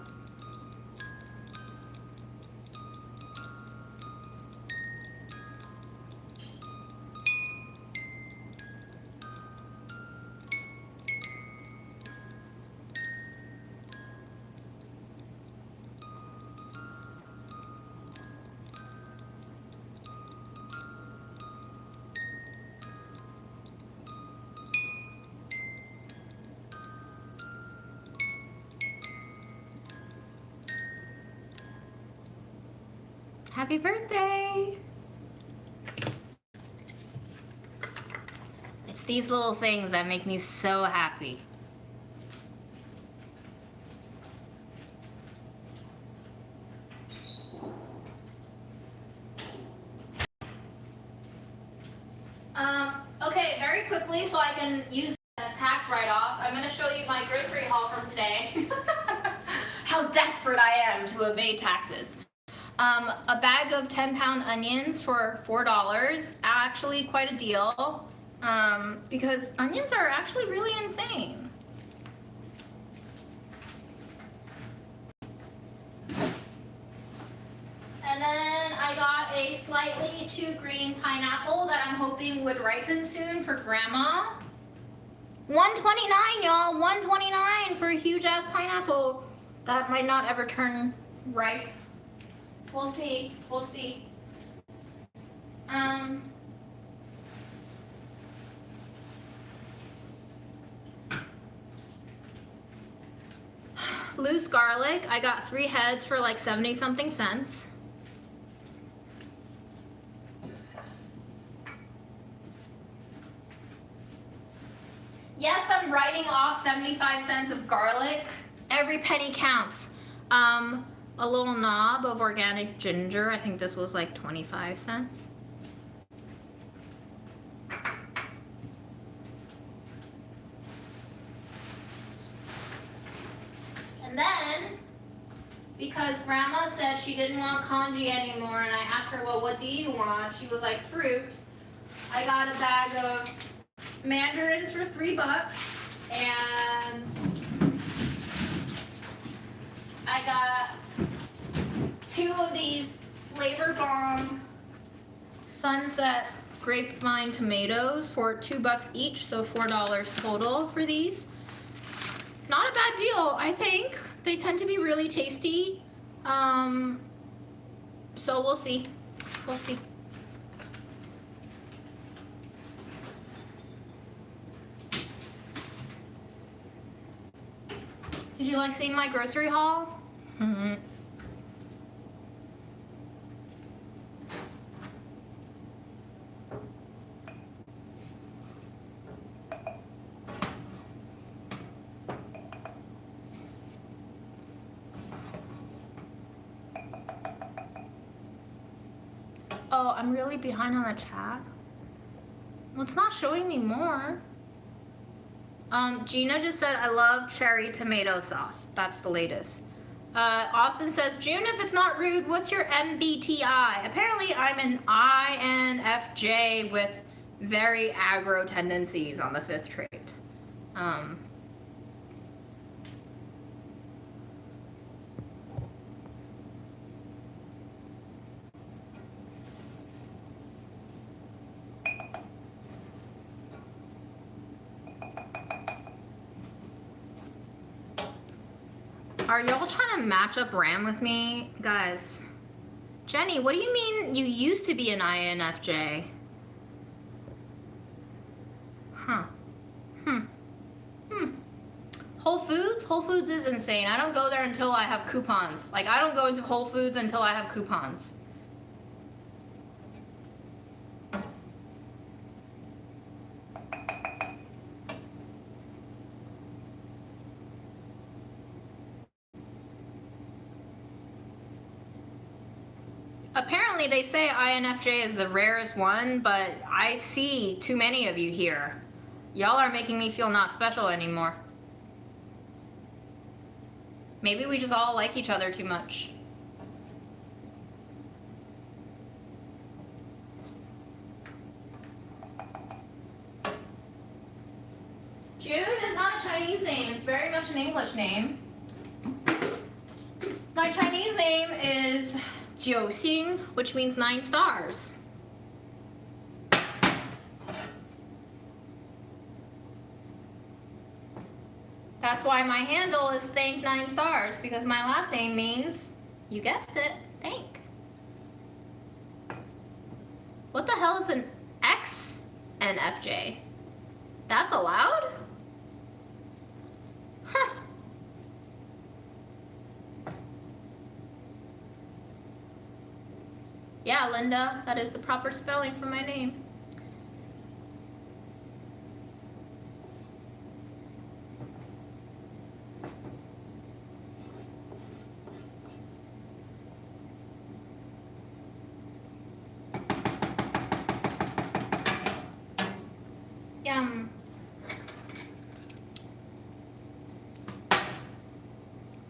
Happy birthday! It's these little things that make me so happy. Okay, very quickly so I can use as tax write-offs, I'm going to show you my grocery haul from today. How desperate I am to evade taxes. A bag of 10-pound onions for $4, actually quite a deal, because onions are actually really insane. And then I got a slightly too green pineapple that I'm hoping would ripen soon for Grandma. $1.29, y'all, $1.29 for a huge ass pineapple. That might not ever turn ripe. We'll see, we'll see. Loose garlic, I got 3 heads for like 70 something cents. Yes, I'm writing off 75 cents of garlic. Every penny counts. A little knob of organic ginger. I think this was like 25 cents. And then, because Grandma said she didn't want congee anymore, and I asked her, well, what do you want? She was like, fruit. I got a bag of mandarins for $3, and I got 2 of these Flavor Bomb Sunset Grapevine tomatoes for $2 each, so $4 total for these. Not a bad deal, I think. They tend to be really tasty. So we'll see. We'll see. Did you like seeing my grocery haul? Mm-hmm. Oh, I'm really behind on the chat. Well, it's not showing me more. Gina just said, I love cherry tomato sauce. That's the latest. Austin says, June, if it's not rude, what's your MBTI? Apparently, I'm an INFJ with very aggro tendencies on the 5th trait. Are y'all trying to match up RAM with me? Guys. Jenny, what do you mean you used to be an INFJ? Huh. Whole Foods? Whole Foods is insane. I don't go there until I have coupons. Like, I don't go into Whole Foods until I have coupons. Apparently they say INFJ is the rarest one, but I see too many of you here. Y'all are making me feel not special anymore. Maybe we just all like each other too much. June is not a Chinese name, it's very much an English name. name is 9星, which means 9 stars. That's why my handle is thank 9 stars, because my last name means, you guessed it, thank. What the hell is an XNFJ? That's allowed? Huh. Yeah, Linda, that is the proper spelling for my name. Yum.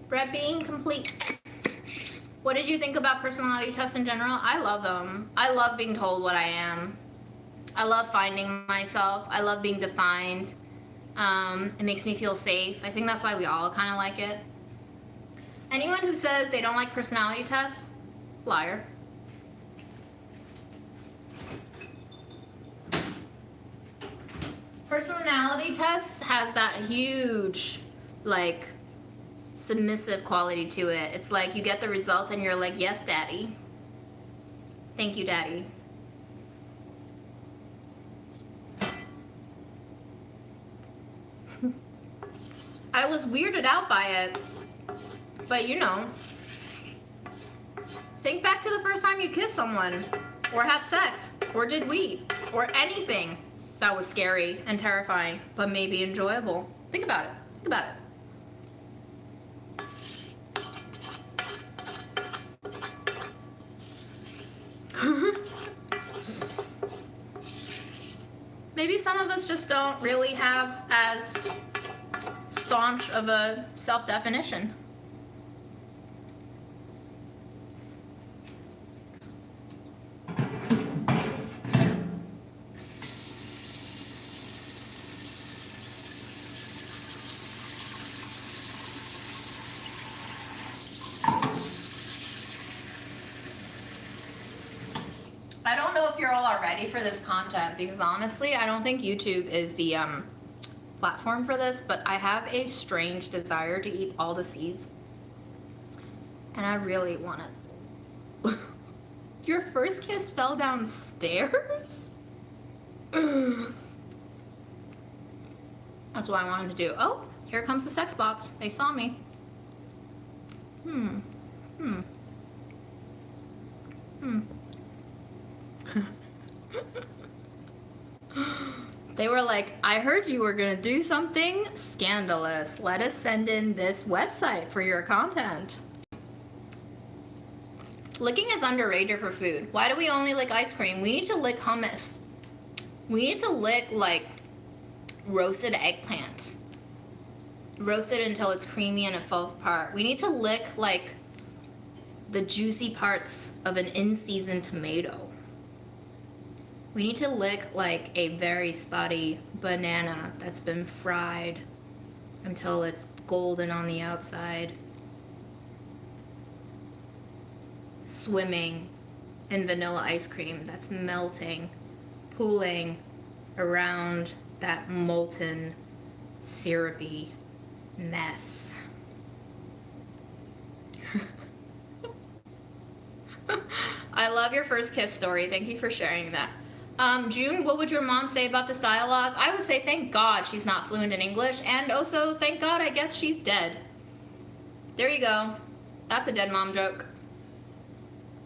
Bread being complete. What did you think about personality tests in general? I love them. I love being told what I am. I love finding myself. I love being defined. It makes me feel safe. I think that's why we all kind of like it. Anyone who says they don't like personality tests, liar. Personality tests has that huge, like, submissive quality to it. It's like you get the results and you're like, yes, daddy. Thank you, daddy. I was weirded out by it, but you know, think back to the first time you kissed someone, or had sex, or did weed, or anything that was scary and terrifying, but maybe enjoyable. Think about it. Think about it. Maybe some of us just don't really have as staunch of a self-definition. I don't know if you're all ready for this content, because honestly, I don't think YouTube is the platform for this, but I have a strange desire to eat all the seeds. And I really want it. Your first kiss fell downstairs? That's what I wanted to do. Oh, here comes the sex bots. They saw me. They were like, I heard you were gonna do something scandalous. Let us send in this website for your content. Licking is underrated for food. Why do we only lick ice cream? We need to lick hummus. We need to lick, like, roasted eggplant. Roast it until it's creamy and it falls apart. We need to lick, like, the juicy parts of an in-season tomato. We need to lick, like, a very spotty banana that's been fried until it's golden on the outside. Swimming in vanilla ice cream that's melting, pooling around that molten, syrupy mess. I love your first kiss story. Thank you for sharing that. June, what would your mom say about this dialogue? I would say thank God she's not fluent in English, and also thank God I guess she's dead. There you go. That's a dead mom joke.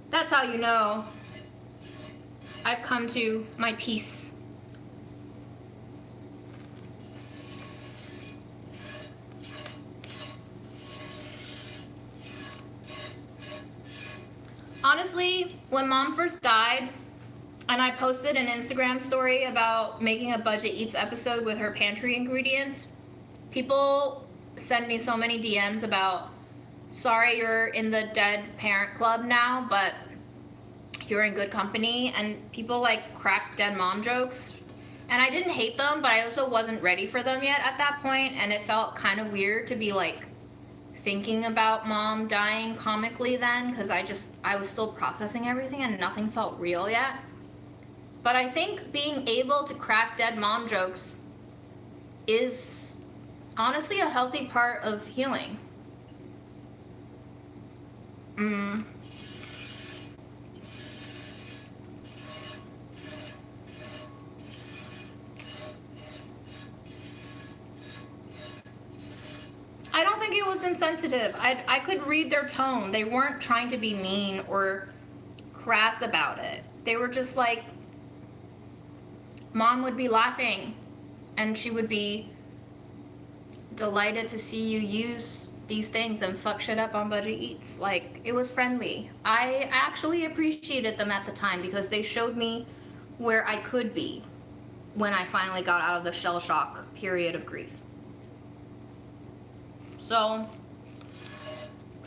That's how you know I've come to my peace. Honestly, when Mom first died, and I posted an Instagram story about making a Budget Eats episode with her pantry ingredients, people send me so many DMs about, sorry you're in the dead parent club now, but you're in good company, and people like crack dead mom jokes. And I didn't hate them, but I also wasn't ready for them yet at that point, and it felt kind of weird to be like thinking about mom dying comically then, because I was still processing everything and nothing felt real yet. But I think being able to crack dead mom jokes is honestly a healthy part of healing. I don't think it was insensitive. I could read their tone. They weren't trying to be mean or crass about it. They were just like, mom would be laughing and she would be delighted to see you use these things and fuck shit up on Budget Eats. Like, it was friendly. I actually appreciated them at the time because they showed me where I could be when I finally got out of the shell shock period of grief. So,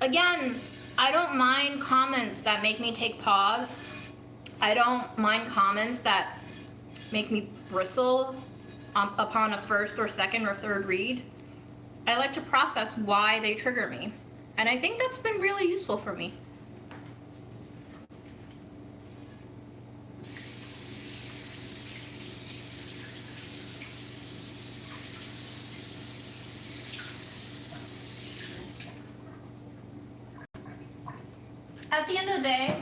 again, I don't mind comments that make me take pause. I don't mind comments that make me bristle upon a first or second or third read. I like to process why they trigger me. And I think that's been really useful for me. At the end of the day,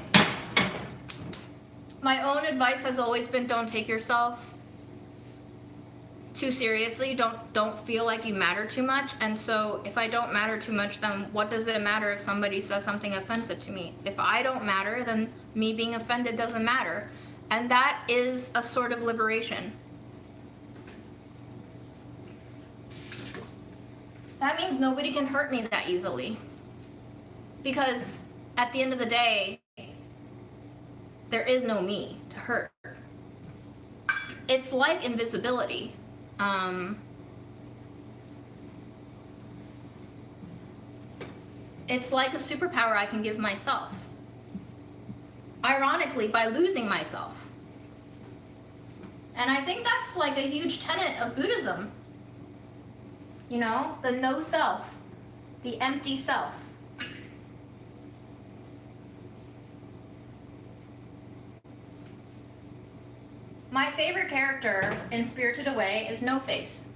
my own advice has always been don't take yourself too seriously. Don't feel like you matter too much. And so if I don't matter too much, then what does it matter if somebody says something offensive to me? If I don't matter, then me being offended doesn't matter. And that is a sort of liberation. That means nobody can hurt me that easily. Because at the end of the day, there is no me to hurt. It's like invisibility. It's like a superpower I can give myself. Ironically, by losing myself. And I think that's like a huge tenet of Buddhism. You know, the no self, the empty self. My favorite character in Spirited Away is No Face.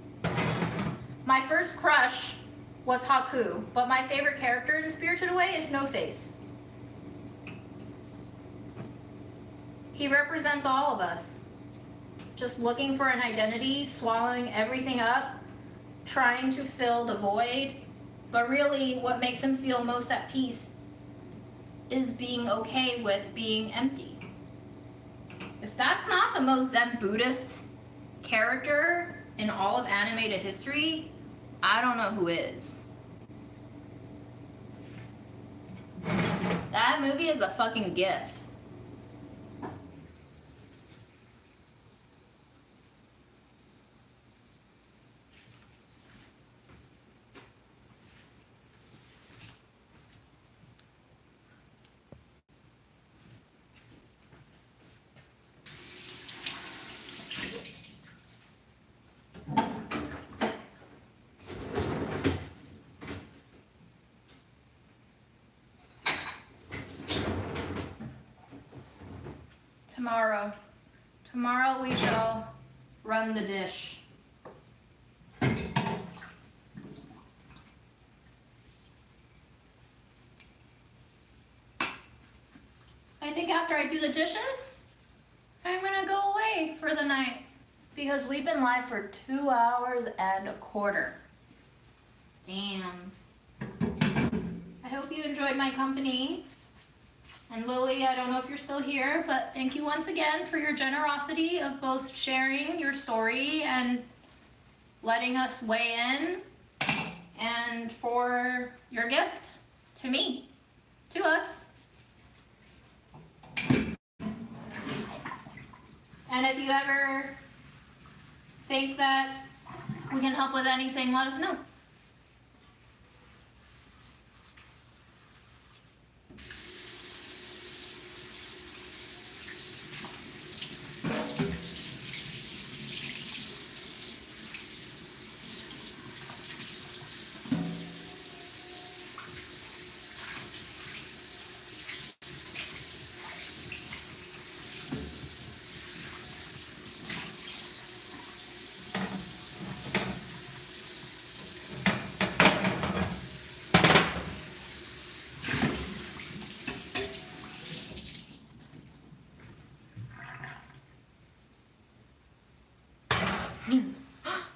My first crush was Haku, but my favorite character in Spirited Away is No Face. He represents all of us. Just looking for an identity, swallowing everything up, trying to fill the void, but really what makes him feel most at peace is being okay with being empty. If that's not the most Zen Buddhist character in all of animated history, I don't know who is. That movie is a fucking gift. Tomorrow we shall run the dish. So I think after I do the dishes, I'm gonna go away for the night because we've been live for 2 hours and a quarter. Damn. I hope you enjoyed my company. And Lily, I don't know if you're still here, but thank you once again for your generosity of both sharing your story and letting us weigh in, and for your gift to me, to us. And if you ever think that we can help with anything, let us know.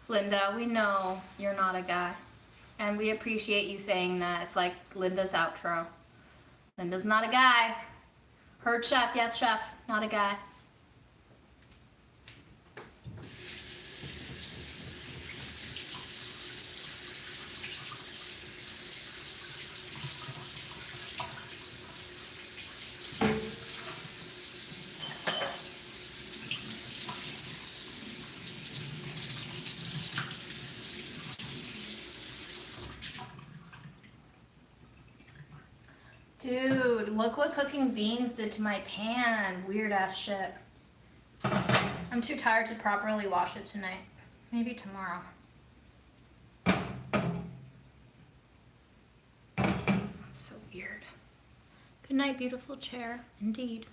Linda, we know you're not a guy. And we appreciate you saying that. It's like Linda's outro. Linda's not a guy. Heard chef, yes chef, not a guy. Dude, look what cooking beans did to my pan. Weird ass shit. I'm too tired to properly wash it tonight. Maybe tomorrow. That's so weird. Good night, beautiful chair. Indeed.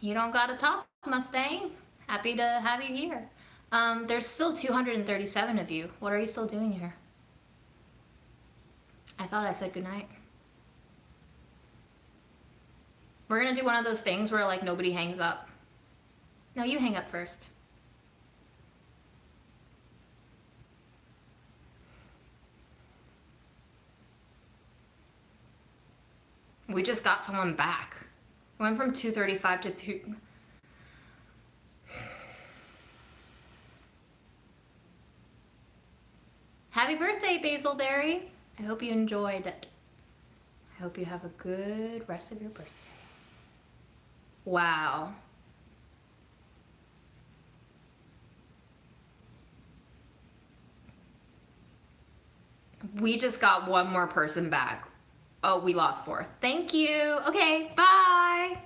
You don't gotta talk, Mustang. Happy to have you here. There's still 237 of you. What are you still doing here? I thought I said goodnight. We're gonna do one of those things where like nobody hangs up. No, you hang up first. We just got someone back. Went from 235 to 2. Happy birthday, Basilberry. I hope you enjoyed it. I hope you have a good rest of your birthday. Wow. We just got one more person back. Oh, we lost 4. Thank you. Okay, bye.